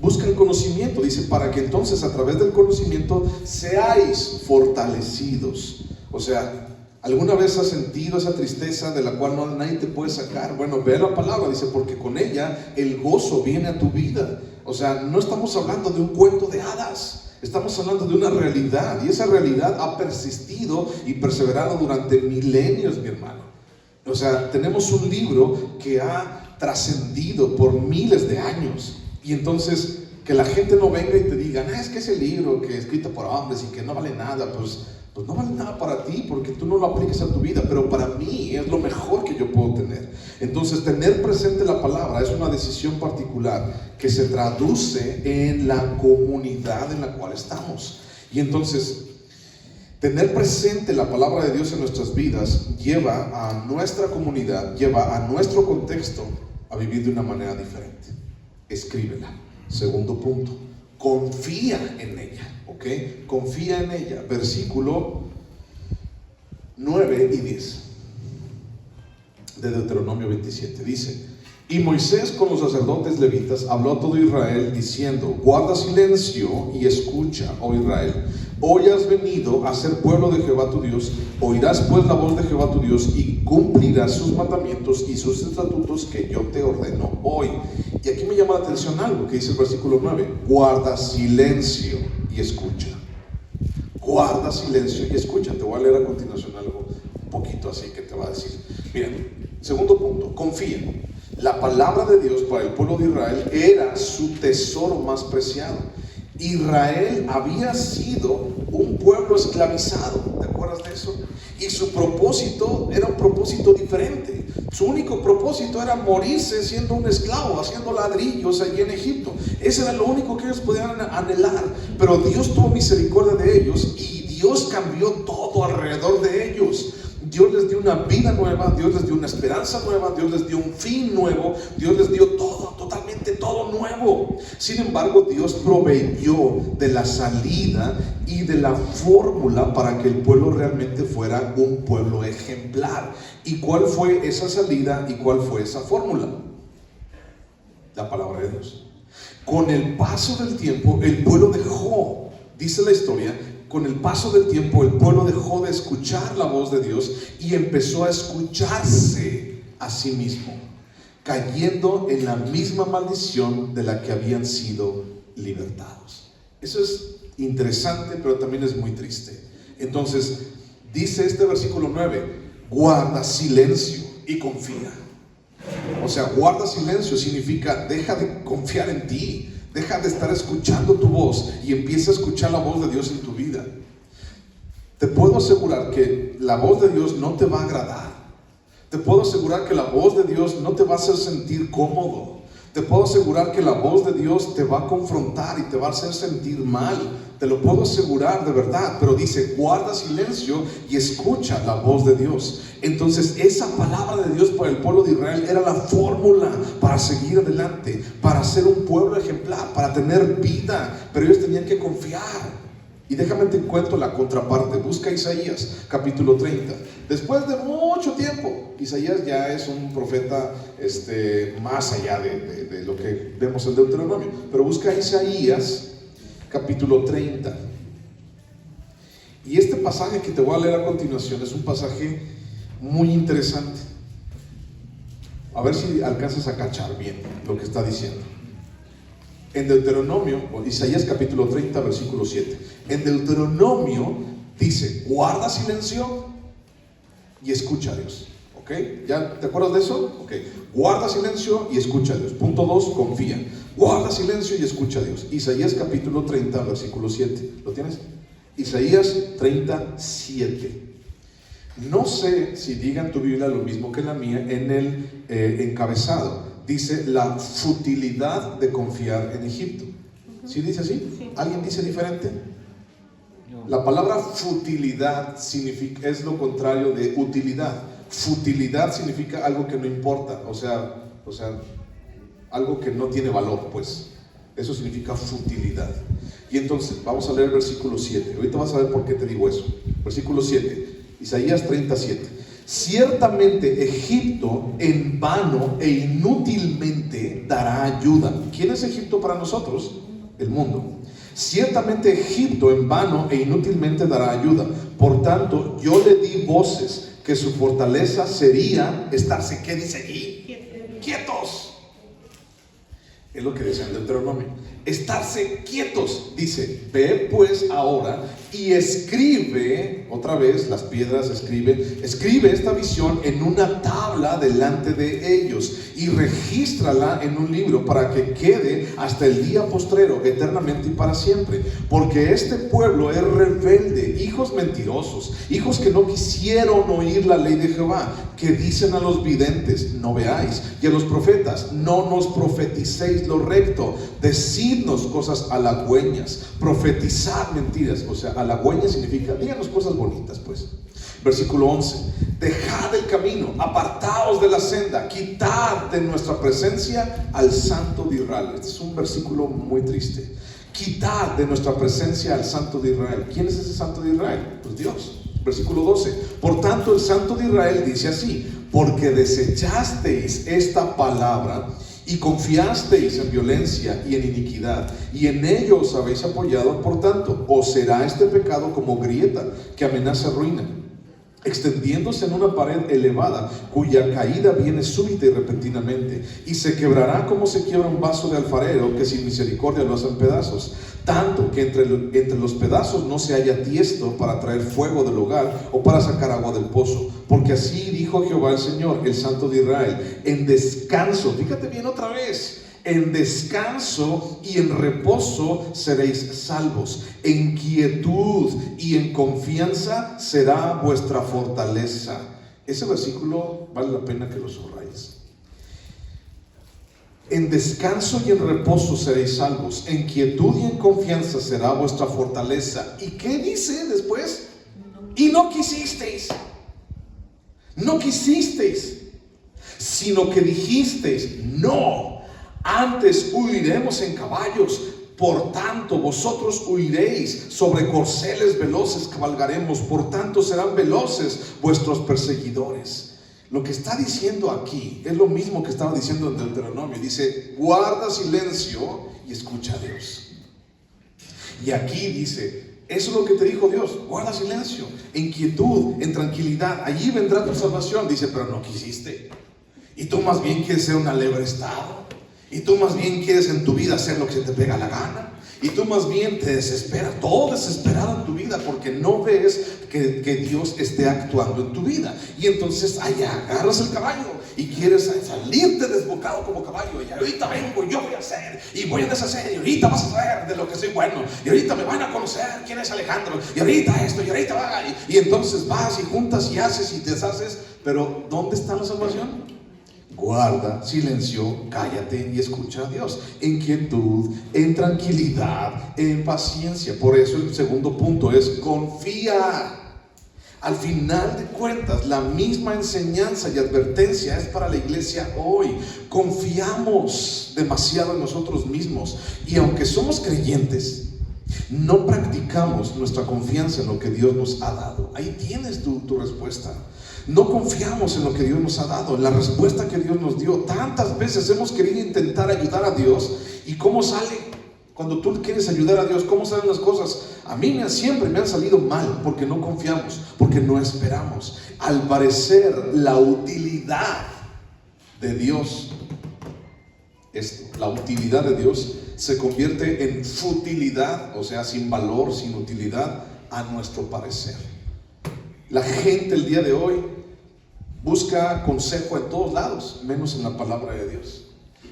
busca el conocimiento, dice, para que entonces a través del conocimiento seáis fortalecidos. O sea, ¿alguna vez has sentido esa tristeza de la cual nadie te puede sacar? Bueno, ve la palabra, dice, porque con ella el gozo viene a tu vida. O sea, no estamos hablando de un cuento de hadas. Estamos hablando de una realidad, y esa realidad ha persistido y perseverado durante milenios, mi hermano. O sea, tenemos un libro que ha trascendido por miles de años, y entonces que la gente no venga y te diga, es que ese libro que es escrito por hombres y que no vale nada, pues no vale nada para ti porque tú no lo aplicas a tu vida, pero para mí es lo mejor que yo puedo tener. Entonces, tener presente la palabra es una decisión particular que se traduce en la comunidad en la cual estamos. Y entonces, Tener presente la palabra de Dios en nuestras vidas lleva a nuestra comunidad, lleva a nuestro contexto a vivir de una manera diferente. Escríbela. Segundo punto, confía en ella, ¿ok? Confía en ella. Versículo 9 y 10 de Deuteronomio 27 dice: y Moisés con los sacerdotes levitas habló a todo Israel diciendo: guarda silencio y escucha, oh Israel. Hoy has venido a ser pueblo de Jehová tu Dios. Oirás pues la voz de Jehová tu Dios y cumplirás sus mandamientos y sus estatutos que yo te ordeno hoy. Y aquí me llama la atención algo que dice el versículo 9: guarda silencio y escucha. Guarda silencio y escucha. Te voy a leer a continuación algo un poquito así que te va a decir. Miren, segundo punto, confía. La palabra de Dios para el pueblo de Israel era su tesoro más preciado. Israel había sido un pueblo esclavizado, ¿te acuerdas de eso? Y su propósito era un propósito diferente. Su único propósito era morirse siendo un esclavo, haciendo ladrillos allí en Egipto. Ese era lo único que ellos podían anhelar. Pero Dios tuvo misericordia de ellos y Dios cambió todo alrededor de ellos. Dios les dio una vida nueva, Dios les dio una esperanza nueva, Dios les dio un fin nuevo, Dios les dio todo, totalmente todo nuevo. Sin embargo, Dios proveyó de la salida y de la fórmula para que el pueblo realmente fuera un pueblo ejemplar. ¿Y cuál fue esa salida y cuál fue esa fórmula? La palabra de Dios. Con el paso del tiempo, el pueblo dejó, dice la historia, con el paso del tiempo el pueblo dejó de escuchar la voz de Dios y empezó a escucharse a sí mismo, cayendo en la misma maldición de la que habían sido libertados. Eso es interesante, pero también es muy triste. Entonces, dice este versículo 9: guarda silencio y confía. O sea, guarda silencio significa deja de confiar en ti. Deja de estar escuchando tu voz y empieza a escuchar la voz de Dios en tu vida. Te puedo asegurar que la voz de Dios no te va a agradar. Te puedo asegurar que la voz de Dios no te va a hacer sentir cómodo. Te puedo asegurar que la voz de Dios te va a confrontar y te va a hacer sentir mal. Te lo puedo asegurar de verdad. Pero dice: guarda silencio y escucha la voz de Dios. Entonces esa palabra de Dios para el pueblo de Israel era la fórmula para seguir adelante, para ser un pueblo ejemplar, para tener vida. Pero ellos tenían que confiar. Y déjame te cuento la contraparte. Busca Isaías capítulo 30. Después de mucho tiempo, Isaías ya es un profeta más allá de lo que vemos en Deuteronomio. Pero busca Isaías capítulo 30. Y este pasaje que te voy a leer a continuación es un pasaje muy interesante. A ver si alcanzas a cachar bien lo que está diciendo. En Deuteronomio, o Isaías capítulo 30, versículo 7. En Deuteronomio dice: guarda silencio y escucha a Dios. ¿Ok? ¿Ya te acuerdas de eso? Ok. Guarda silencio y escucha a Dios. Punto 2, confía. Guarda silencio y escucha a Dios. Isaías capítulo 30, versículo 7. ¿Lo tienes? Isaías 37. No sé si diga en tu Biblia lo mismo que en la mía. En el encabezado dice: la futilidad de confiar en Egipto. ¿Sí dice así? Sí. ¿Alguien dice diferente? No. La palabra futilidad es lo contrario de utilidad. Futilidad significa algo que no importa, o sea, algo que no tiene valor, pues. Eso significa futilidad. Y entonces, vamos a leer el versículo 7. Ahorita vas a ver por qué te digo eso. Versículo 7, Isaías 37. Ciertamente Egipto en vano e inútilmente dará ayuda. ¿Quién es Egipto para nosotros? El mundo. Ciertamente Egipto en vano e inútilmente dará ayuda. Por tanto, yo le di voces que su fortaleza sería estarse, ¿qué dice aquí? Quietos. Es lo que dice en Deuteronomio. Estarse quietos. Dice: ve pues ahora y escribe, otra vez las piedras escribe esta visión en una tabla delante de ellos y regístrala en un libro para que quede hasta el día postrero, eternamente y para siempre. Porque este pueblo es rebelde, hijos mentirosos, hijos que no quisieron oír la ley de Jehová, que dicen a los videntes: no veáis, y a los profetas: no nos profeticéis hacéis lo recto, decidnos cosas halagüeñas, profetizad mentiras. O sea, halagüeñas significa, díganos cosas bonitas, pues. Versículo 11, dejad el camino, apartaos de la senda, quitad de nuestra presencia al Santo de Israel. Este es un versículo muy triste. Quitad de nuestra presencia al Santo de Israel. ¿Quién es ese Santo de Israel? Pues Dios. Versículo 12, por tanto el Santo de Israel dice así: porque desechasteis esta palabra y confiasteis en violencia y en iniquidad, y en ello os habéis apoyado, por tanto os será este pecado como grieta que amenaza ruina, extendiéndose en una pared elevada, cuya caída viene súbita y repentinamente, y se quebrará como se quiebra un vaso de alfarero, que sin misericordia lo hace en pedazos, tanto que entre los pedazos no se halla tiesto para traer fuego del hogar o para sacar agua del pozo. Porque así dijo Jehová el Señor, el Santo de Israel: en descanso, fíjate bien otra vez, en descanso y en reposo seréis salvos, en quietud y en confianza será vuestra fortaleza. Ese versículo vale la pena que lo subrayes. En descanso y en reposo seréis salvos, en quietud y en confianza será vuestra fortaleza. ¿Y qué dice después? Y no quisisteis, sino que dijisteis: no, antes huiremos en caballos. Por tanto vosotros huiréis, sobre corceles veloces cabalgaremos, por tanto serán veloces vuestros perseguidores. Lo que está diciendo aquí es lo mismo que estaba diciendo en Deuteronomio. Dice: guarda silencio y escucha a Dios. Y aquí dice: eso es lo que te dijo Dios, guarda silencio, en quietud, en tranquilidad, allí vendrá tu salvación. Dice: pero no quisiste, y tú más bien quieres ser un alebrestado, y tú más bien quieres en tu vida hacer lo que se te pega la gana, y tú más bien te desesperas, todo desesperado en tu vida, porque no ves que Dios esté actuando en tu vida. Y entonces allá agarras el caballo y quieres salirte desbocado como caballo, y ahorita vengo, yo voy a hacer y voy a deshacer, y ahorita vas a saber de lo que soy bueno, y ahorita me van a conocer quién es Alejandro, y ahorita esto, y ahorita va, y entonces vas y juntas y haces y deshaces. Pero ¿dónde está la salvación? Guarda silencio, cállate y escucha a Dios, en quietud, en tranquilidad, en paciencia. Por eso el segundo punto es: confía. Al final de cuentas, la misma enseñanza y advertencia es para la iglesia hoy. Confiamos demasiado en nosotros mismos, y aunque somos creyentes, no practicamos nuestra confianza en lo que Dios nos ha dado. Ahí tienes tu respuesta. No confiamos en lo que Dios nos ha dado, en la respuesta que Dios nos dio. Tantas veces hemos querido intentar ayudar a Dios, y ¿cómo sale? Cuando tú quieres ayudar a Dios, ¿cómo salen las cosas? A mí siempre me han salido mal, porque no confiamos, porque no esperamos. Al parecer, la utilidad de Dios, la utilidad de Dios se convierte en futilidad, o sea, sin valor, sin utilidad, a nuestro parecer. La gente el día de hoy busca consejo en todos lados, menos en la palabra de Dios.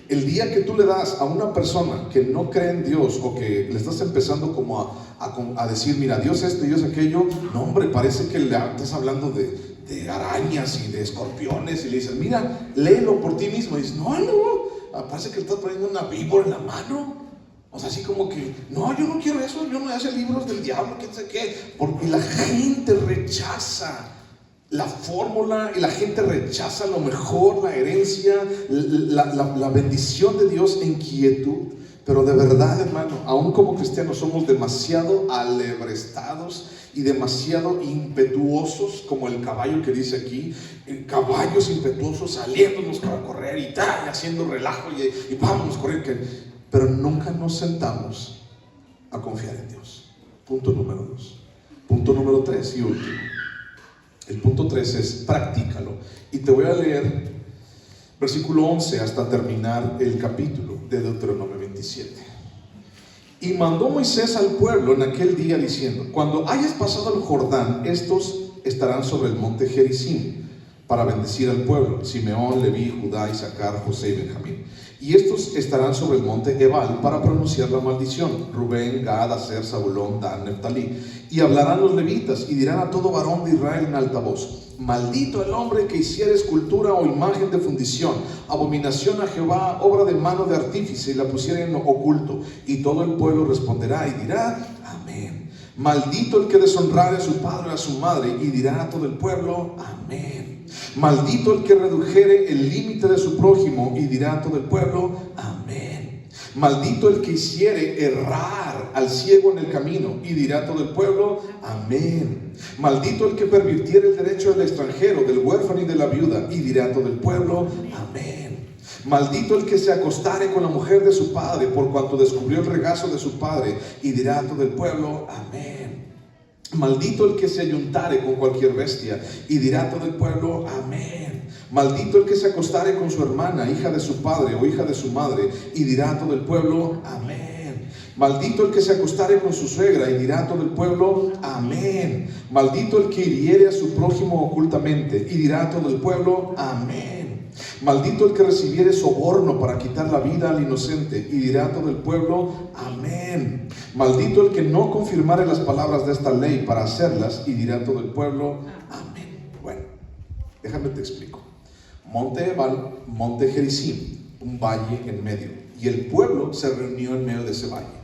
El día que tú le das a una persona que no cree en Dios, o que le estás empezando como a decir: mira, Dios esto y Dios aquello, no, hombre, parece que le estás hablando de arañas y de escorpiones, y le dices: mira, léelo por ti mismo. Y dices: no, parece que le estás poniendo una víbora en la mano. O sea, así como que: no, yo no quiero eso, yo no voy a hacer libros del diablo, quién sé qué. Porque la gente rechaza la fórmula, y la gente rechaza lo mejor, la herencia, la bendición de Dios en quietud. Pero de verdad, hermano, aún como cristianos somos demasiado alebrestados y demasiado impetuosos, como el caballo que dice aquí, caballos impetuosos saliéndonos para correr y tal, haciendo relajo y vámonos a correr, pero nunca nos sentamos a confiar en Dios. Punto número 2. Punto número 3 y último. El punto 3 es: practícalo. Y te voy a leer versículo 11 hasta terminar el capítulo de Deuteronomio 27. Y mandó Moisés al pueblo en aquel día diciendo: cuando hayas pasado el Jordán, estos estarán sobre el monte Gerizim para bendecir al pueblo: Simeón, Leví, Judá, Isaacar, José y Benjamín. Y estos estarán sobre el monte Ebal para pronunciar la maldición: Rubén, Gad, Aser, Zabulón, Dan, Neftalí. Y hablarán los levitas y dirán a todo varón de Israel en alta voz: Maldito el hombre que hiciere escultura o imagen de fundición, abominación a Jehová, obra de mano de artífice, y la pusiere en oculto. Y todo el pueblo responderá y dirá: amén. Maldito el que deshonrare a su padre o a su madre, y dirá a todo el pueblo: amén. Maldito el que redujere el límite de su prójimo, y dirá a todo el pueblo: amén. Maldito el que hiciere errar al ciego en el camino, y dirá todo el pueblo: amén. Maldito el que pervirtiere el derecho del extranjero, del huérfano y de la viuda, y dirá todo el pueblo: amén. Maldito el que se acostare con la mujer de su padre, por cuanto descubrió el regazo de su padre, y dirá todo el pueblo: amén. Maldito el que se ayuntare con cualquier bestia, y dirá todo el pueblo: amén. Maldito el que se acostare con su hermana, hija de su padre o hija de su madre, y dirá todo el pueblo: amén. Maldito el que se acostare con su suegra, y dirá todo el pueblo: amén. Maldito el que hiriere a su prójimo ocultamente, y dirá todo el pueblo: amén. Maldito el que recibiere soborno para quitar la vida al inocente, y dirá todo el pueblo: amén. Maldito el que no confirmare las palabras de esta ley para hacerlas, y dirá todo el pueblo: amén. Bueno, déjame te explico. Monte Ebal, Monte Gerizim, un valle en medio, y el pueblo se reunió en medio de ese valle.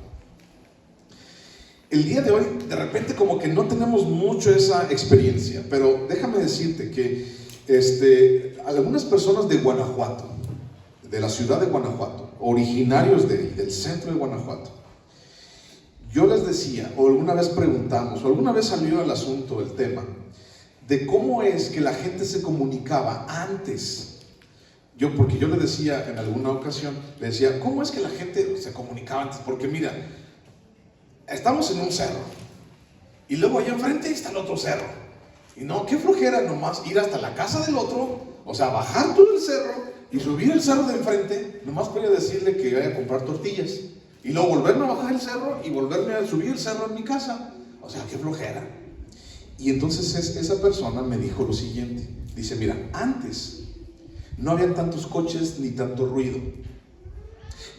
El día de hoy, de repente, como que no tenemos mucho esa experiencia, pero déjame decirte que algunas personas de Guanajuato, de la ciudad de Guanajuato, originarios del centro de Guanajuato, yo les decía, o alguna vez preguntamos, o alguna vez salió el asunto, el tema, de cómo es que la gente se comunicaba antes. Porque yo le decía en alguna ocasión, le decía: ¿cómo es que la gente se comunicaba antes? Porque mira, estamos en un cerro, y luego allá enfrente está el otro cerro, y no, qué flojera nomás ir hasta la casa del otro, o sea, bajar todo el cerro y subir el cerro de enfrente, nomás para decirle que vaya a comprar tortillas, y luego volverme a bajar el cerro y volverme a subir el cerro en mi casa. O sea, qué flojera. Y entonces esa persona me dijo lo siguiente, dice: mira, antes no había tantos coches ni tanto ruido,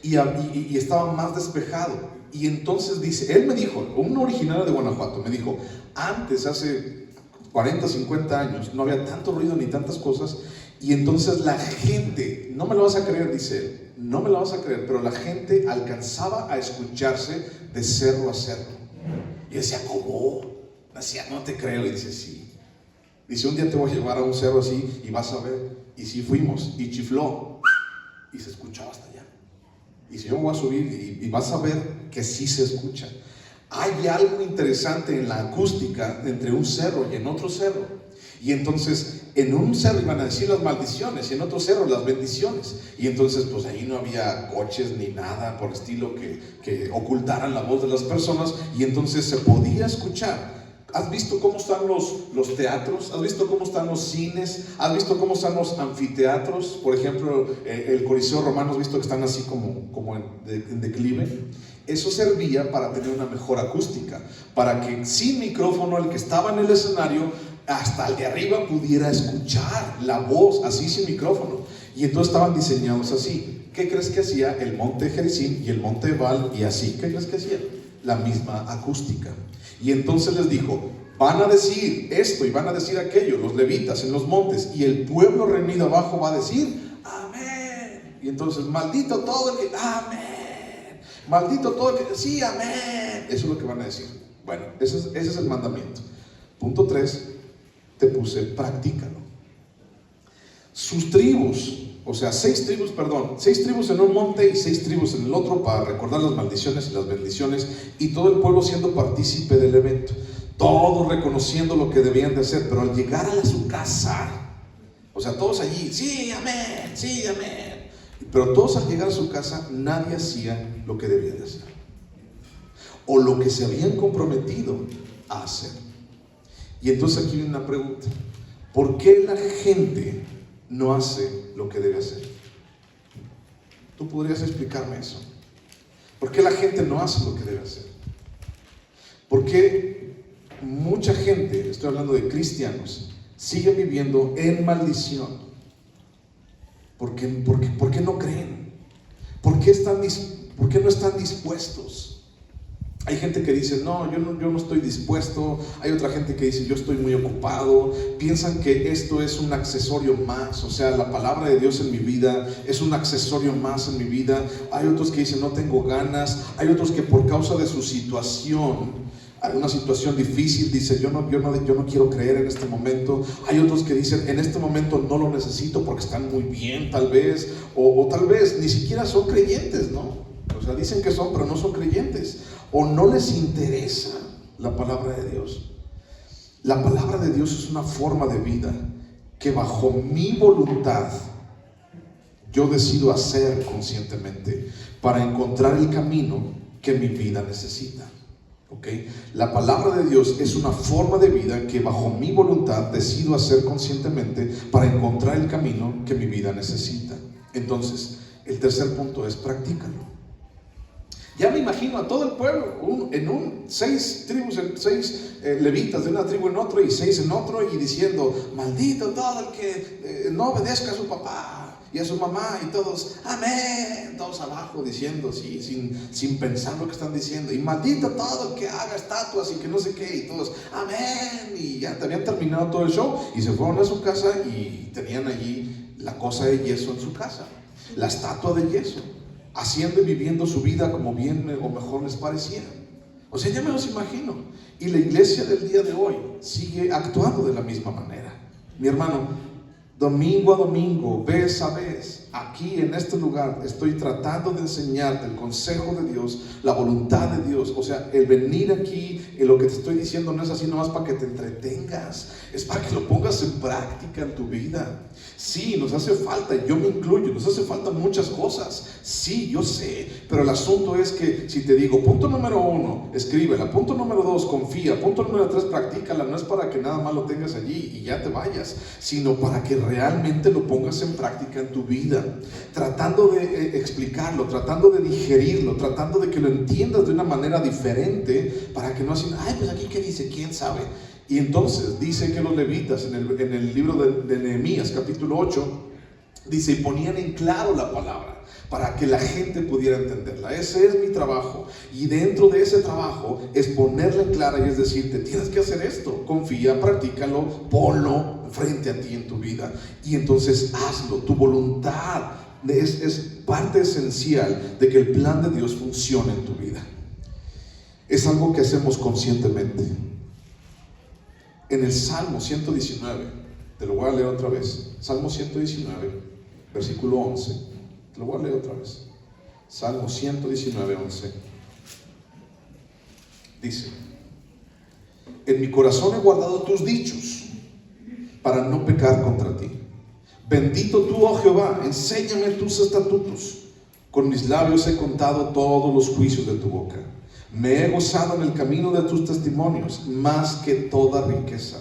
y estaba más despejado. Y entonces dice, él me dijo, un originario de Guanajuato, me dijo: antes, hace 40, 50 años, no había tanto ruido ni tantas cosas, y entonces la gente, no me lo vas a creer, dice él, no me lo vas a creer, pero la gente alcanzaba a escucharse de cerro a cerro. Y decía: ¿cómo? Decía: no te creo. Y dice: sí. Dice: un día te voy a llevar a un cerro así y vas a ver. Y sí fuimos, y chifló, y se escuchaba hasta allá. Y si yo voy a subir y vas a ver que sí se escucha. Hay algo interesante en la acústica entre un cerro y en otro cerro. Y entonces en un cerro iban a decir las maldiciones y en otro cerro las bendiciones. Y entonces pues ahí no había coches ni nada por estilo que ocultaran la voz de las personas. Y entonces se podía escuchar. ¿Has visto cómo están los teatros? ¿Has visto cómo están los cines? ¿Has visto cómo están los anfiteatros? Por ejemplo, el Coliseo Romano, ¿has visto que están así como en declive? Eso servía para tener una mejor acústica, para que sin micrófono el que estaba en el escenario, hasta el de arriba, pudiera escuchar la voz así sin micrófono. Y entonces estaban diseñados así. ¿Qué crees que hacía el Monte Gerizim y el Monte Ebal y así? ¿Qué crees que hacía? La misma acústica. Y entonces les dijo: van a decir esto y van a decir aquello, los levitas en los montes, y el pueblo reunido abajo va a decir: amén. Y entonces: maldito todo el que, amén. Maldito todo el que, sí, amén. Eso es lo que van a decir. Bueno, ese es el mandamiento. Punto 3, te puse: practícalo. Sus tribus, o sea, 6 tribus en un monte y 6 tribus en el otro, para recordar las maldiciones y las bendiciones, y todo el pueblo siendo partícipe del evento, todos reconociendo lo que debían de hacer. Pero al llegar a su casa, o sea, todos allí, sí, amén, sí, amén, pero todos al llegar a su casa, nadie hacía lo que debía de hacer, o lo que se habían comprometido a hacer. Y entonces aquí viene una pregunta: ¿por qué la gente no hace lo que debe hacer? ¿Tú podrías explicarme eso? ¿Por qué la gente no hace lo que debe hacer? ¿Por qué mucha gente, estoy hablando de cristianos, sigue viviendo en maldición? ¿Por qué no creen? ¿Por qué no están dispuestos? Hay gente que dice, no, yo no estoy dispuesto. Hay otra gente que dice, yo estoy muy ocupado. Piensan que esto es un accesorio más, o sea, la palabra de Dios en mi vida es un accesorio más en mi vida. Hay otros que dicen, no tengo ganas. Hay otros que por causa de su situación, alguna situación difícil, dice, yo no quiero creer en este momento. Hay otros que dicen, en este momento no lo necesito porque están muy bien tal vez, o tal vez ni siquiera son creyentes, ¿no? O sea, dicen que son, pero no son creyentes, o no les interesa la palabra de Dios. La palabra de Dios es una forma de vida que bajo mi voluntad yo decido hacer conscientemente para encontrar el camino que mi vida necesita. ¿Okay? La palabra de Dios es una forma de vida que bajo mi voluntad decido hacer conscientemente para encontrar el camino que mi vida necesita. Entonces, el tercer punto es practícalo. Ya me imagino a todo el pueblo, seis tribus, seis levitas de una tribu en otro y seis en otro, y diciendo, maldito todo el que no obedezca a su papá y a su mamá, y todos, amén, todos abajo diciendo, sí, sin pensar lo que están diciendo, y maldito todo el que haga estatuas y que no sé qué, y todos, amén, y ya habían terminado todo el show, y se fueron a su casa y tenían allí la cosa de yeso en su casa, la estatua de yeso, haciendo y viviendo su vida como bien o mejor les parecía. O sea, ya me los imagino. Y la iglesia del día de hoy sigue actuando de la misma manera. Mi hermano, domingo a domingo, vez a vez, aquí en este lugar estoy tratando de enseñarte el consejo de Dios, la voluntad de Dios. O sea, el venir aquí, lo que te estoy diciendo no es así nomás para que te entretengas, es para que lo pongas en práctica en tu vida. Sí, nos hace falta, yo me incluyo, nos hace falta muchas cosas, sí, yo sé, pero el asunto es que si te digo, punto número 1, escríbela, punto número 2, confía, punto número 3, practícala, no es para que nada más lo tengas allí y ya te vayas, sino para que realmente lo pongas en práctica en tu vida, tratando de explicarlo, tratando de digerirlo, tratando de que lo entiendas de una manera diferente, para que no así, ay, pues aquí qué dice, quién sabe. Y entonces dice que los levitas en el libro de Nehemías capítulo 8 dice, y ponían en claro la palabra para que la gente pudiera entenderla. Ese es mi trabajo, y dentro de ese trabajo es ponerla en clara, y es decirte, tienes que hacer esto, confía, practícalo, ponlo frente a ti en tu vida, y entonces hazlo. Tu voluntad es parte esencial de que el plan de Dios funcione en tu vida. Es algo que hacemos conscientemente. En el Salmo 119, te lo voy a leer otra vez, Salmo 119, versículo 11, te lo voy a leer otra vez, Salmo 119, 11, dice, en mi corazón he guardado tus dichos, para no pecar contra ti. Bendito tú, oh Jehová, enséñame tus estatutos, con mis labios he contado todos los juicios de tu boca. Me he gozado en el camino de tus testimonios, más que toda riqueza.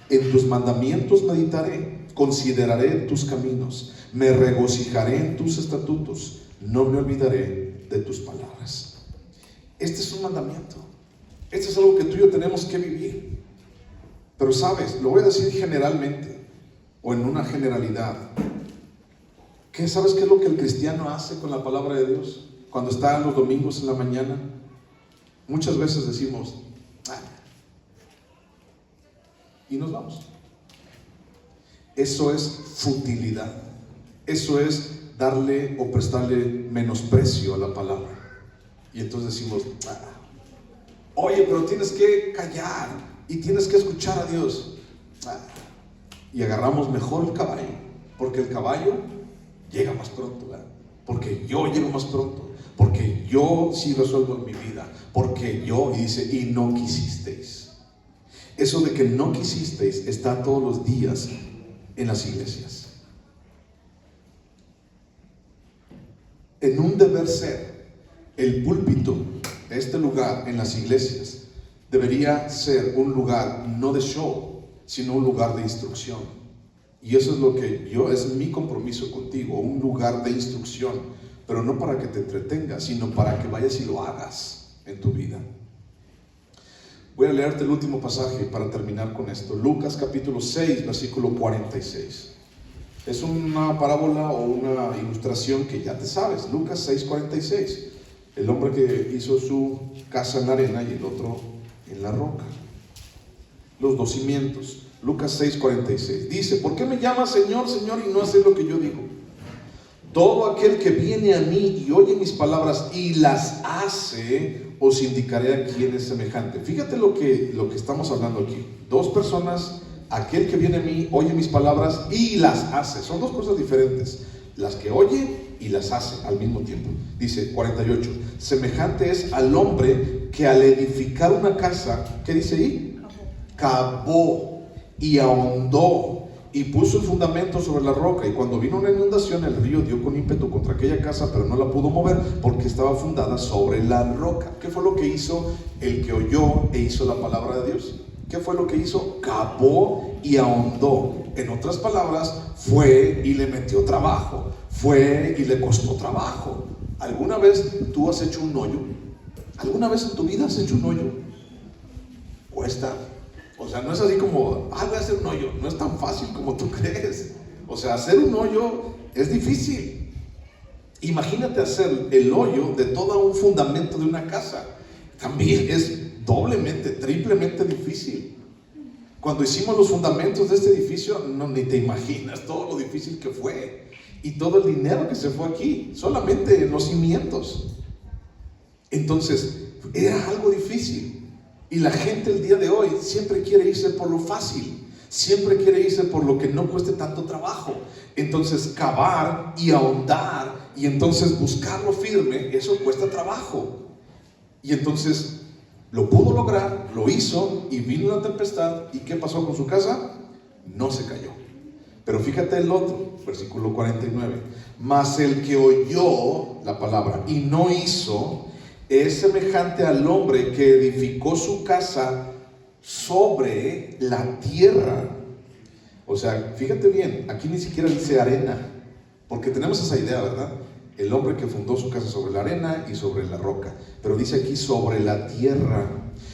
En tus mandamientos meditaré, consideraré tus caminos, me regocijaré en tus estatutos, no me olvidaré de tus palabras. Este es un mandamiento. Este es algo que tú y yo tenemos que vivir. Pero sabes, lo voy a decir generalmente, o en una generalidad. ¿Sabes qué es lo que el cristiano hace con la palabra de Dios? Cuando está los domingos en la mañana, muchas veces decimos, y nos vamos. Eso es futilidad. Eso es darle o prestarle menosprecio a la palabra. Y entonces decimos, oye, pero tienes que callar y tienes que escuchar a Dios. Y agarramos mejor el caballo, porque el caballo llega más pronto, ¿verdad? Porque yo llego más pronto, porque yo sí resuelvo en mi vida, porque yo, y dice, y no quisisteis. Eso de que no quisisteis está todos los días en las iglesias. En un deber ser, el púlpito de este lugar en las iglesias debería ser un lugar no de show, sino un lugar de instrucción. Y eso es lo que es mi compromiso contigo, un lugar de instrucción, pero no para que te entretengas, sino para que vayas y lo hagas en tu vida. Voy a leerte el último pasaje para terminar con esto. Lucas capítulo 6, versículo 46. Es una parábola o una ilustración que ya te sabes. Lucas 6, 46. El hombre que hizo su casa en la arena y el otro en la roca. Los dos cimientos. Lucas 6:46 dice: ¿por qué me llamas Señor, Señor, y no haces lo que yo digo? Todo aquel que viene a mí y oye mis palabras y las hace, os indicaré a quién es semejante. Fíjate lo que estamos hablando aquí. Dos personas: aquel que viene a mí, oye mis palabras y las hace. Son dos cosas diferentes. Las que oye y las hace al mismo tiempo. Dice 48: semejante es al hombre que al edificar una casa, ¿qué dice ahí? Cavó y ahondó y puso el fundamento sobre la roca, y cuando vino una inundación el río dio con ímpetu contra aquella casa, pero no la pudo mover porque estaba fundada sobre la roca. ¿Qué fue lo que hizo el que oyó e hizo la palabra de Dios? ¿Qué fue lo que hizo? Cavó y ahondó. En otras palabras, fue y le metió trabajo, fue y le costó trabajo. ¿Alguna vez tú has hecho un hoyo? ¿Alguna vez en tu vida has hecho un hoyo? Cuesta. O sea, no es así como, voy a hacer un hoyo. No es tan fácil como tú crees. O sea, hacer un hoyo es difícil. Imagínate hacer el hoyo de todo un fundamento de una casa. También es doblemente, triplemente difícil. Cuando hicimos los fundamentos de este edificio, no, ni te imaginas todo lo difícil que fue. Y todo el dinero que se fue aquí, solamente en los cimientos. Entonces, era algo difícil. Y la gente el día de hoy siempre quiere irse por lo fácil, siempre quiere irse por lo que no cueste tanto trabajo. Entonces cavar y ahondar y entonces buscarlo firme, eso cuesta trabajo. Y entonces lo pudo lograr, lo hizo, y vino la tempestad. ¿Y qué pasó con su casa? No se cayó. Pero fíjate el otro, versículo 49: mas el que oyó la palabra y no hizo es semejante al hombre que edificó su casa sobre la tierra. O sea, fíjate bien, aquí ni siquiera dice arena, porque tenemos esa idea, ¿verdad? El hombre que fundó su casa sobre la arena y sobre la roca. Pero dice aquí sobre la tierra,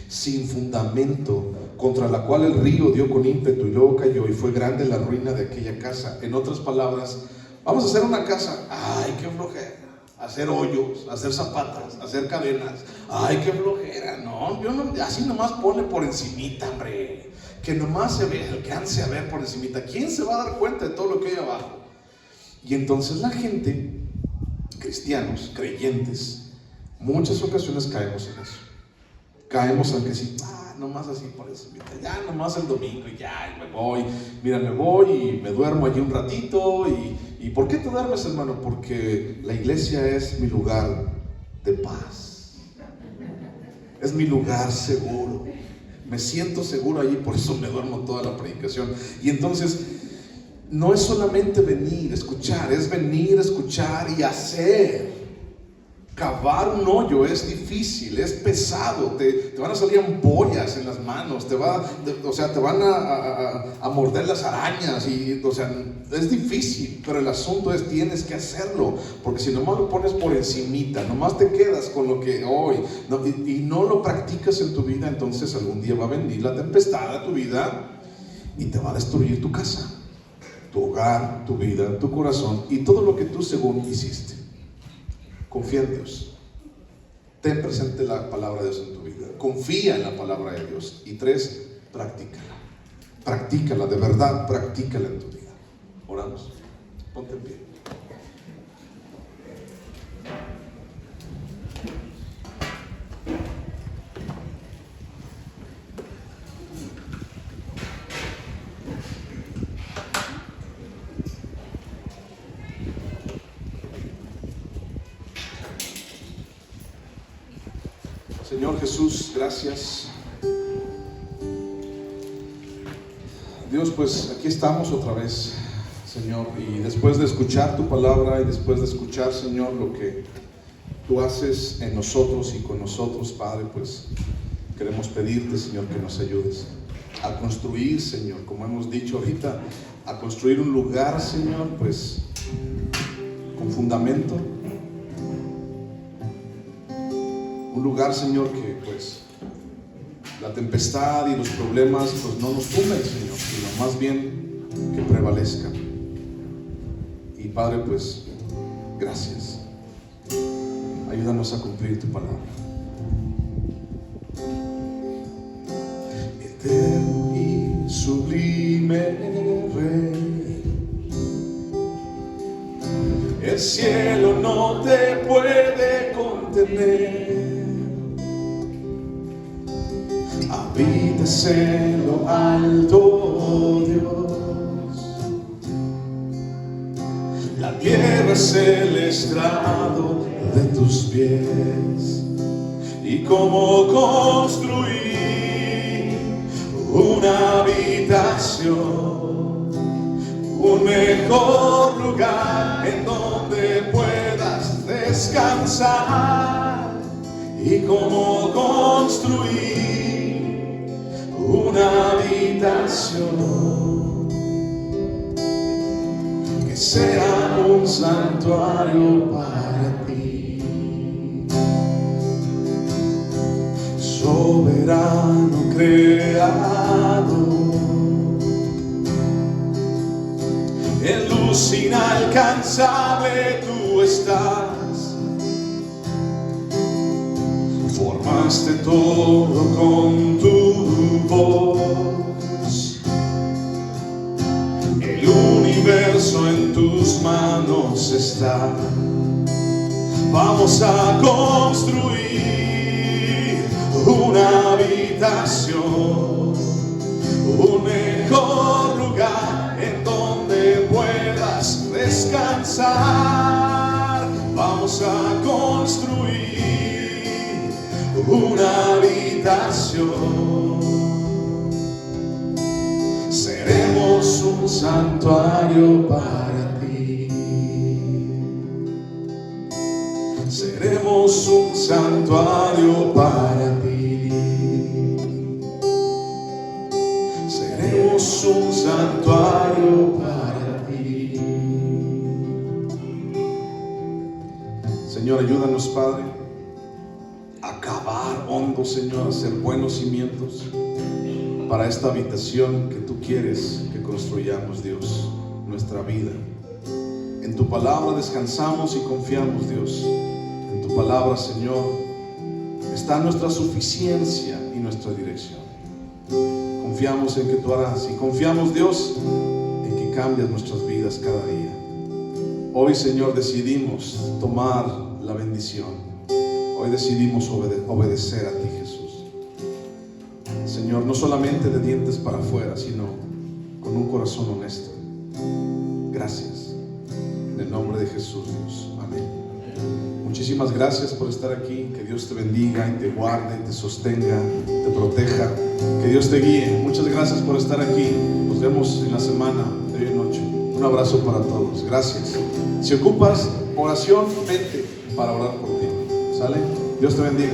sin fundamento, contra la cual el río dio con ímpetu y luego cayó, y fue grande la ruina de aquella casa. En otras palabras, vamos a hacer una casa. ¡Ay, qué flojera! Hacer hoyos, hacer zapatas, hacer cadenas. ¡Ay, qué flojera! No, yo no, así nomás pone por encimita, hombre. Que nomás se ve, alcance a ver por encimita. ¿Quién se va a dar cuenta de todo lo que hay abajo? Y entonces la gente, cristianos, creyentes, muchas ocasiones caemos en eso. Caemos en que sí, nomás así por encimita, ya nomás el domingo y ya, y me voy. Mira, me voy y me duermo allí un ratito. ¿Y por qué te duermes, hermano? Porque la iglesia es mi lugar de paz, es mi lugar seguro, me siento seguro allí, por eso me duermo toda la predicación. Y entonces no es solamente venir, escuchar, es venir, escuchar y hacer. Cavar un hoyo es difícil, es pesado, te van a salir ampollas en las manos, te van a morder las arañas, y, o sea, es difícil, pero el asunto es tienes que hacerlo, porque si nomás lo pones por encimita, nomás te quedas con lo que hoy, y no lo practicas en tu vida, entonces algún día va a venir la tempestad a tu vida y te va a destruir tu casa, tu hogar, tu vida, tu corazón y todo lo que tú según hiciste. Confía en Dios. Ten presente la palabra de Dios en tu vida. Confía en la palabra de Dios. Y 3, practícala. Practícala, de verdad, practícala en tu vida. Oramos. Ponte en pie. Señor Jesús, gracias. Dios, pues aquí estamos otra vez, Señor, y después de escuchar tu palabra y después de escuchar, Señor, lo que tú haces en nosotros y con nosotros, Padre, pues queremos pedirte, Señor, que nos ayudes a construir, Señor, como hemos dicho ahorita, a construir un lugar, Señor, pues con fundamento. Un lugar, Señor, que pues la tempestad y los problemas pues no nos tumben, Señor, sino más bien que prevalezcan. Y Padre, pues gracias. ayúdanos a cumplir tu palabra. Eterno y sublime Rey, el cielo no te puede contener. Habitas en lo alto, Dios. La tierra es el estrado de tus pies. Y cómo construir una habitación, un mejor lugar en donde puedas descansar. Y cómo construir una habitación que sea un santuario para ti. Soberano creador, en luz inalcanzable tú estás. Formaste todo con tu voz. El universo en tus manos está. Vamos a construir una habitación, un mejor lugar en donde puedas descansar. Vamos a construir una habitación. Seremos un santuario para ti. Seremos un santuario para ti. Seremos un santuario para ti. Señor, ayúdanos, Padre, a cavar hondo, Señor, a hacer buenos cimientos para esta habitación que tú quieres que construyamos, Dios, nuestra vida. En tu palabra descansamos y confiamos, Dios. En tu palabra, Señor, está nuestra suficiencia y nuestra dirección. Confiamos en que tú harás y confiamos, Dios, en que cambias nuestras vidas cada día. Hoy, Señor, decidimos tomar la bendición. Hoy decidimos obedecer a ti, Jesús. Señor, no solamente de dientes para afuera, sino con un corazón honesto. Gracias. En el nombre de Jesús, Dios. Amén. Muchísimas gracias por estar aquí. Que Dios te bendiga y te guarde, te sostenga, te proteja. Que Dios te guíe. Muchas gracias por estar aquí. Nos vemos en la semana de hoy en noche. Un abrazo para todos. Gracias. Si ocupas oración, vente para orar por ti. ¿Sale? Dios te bendiga.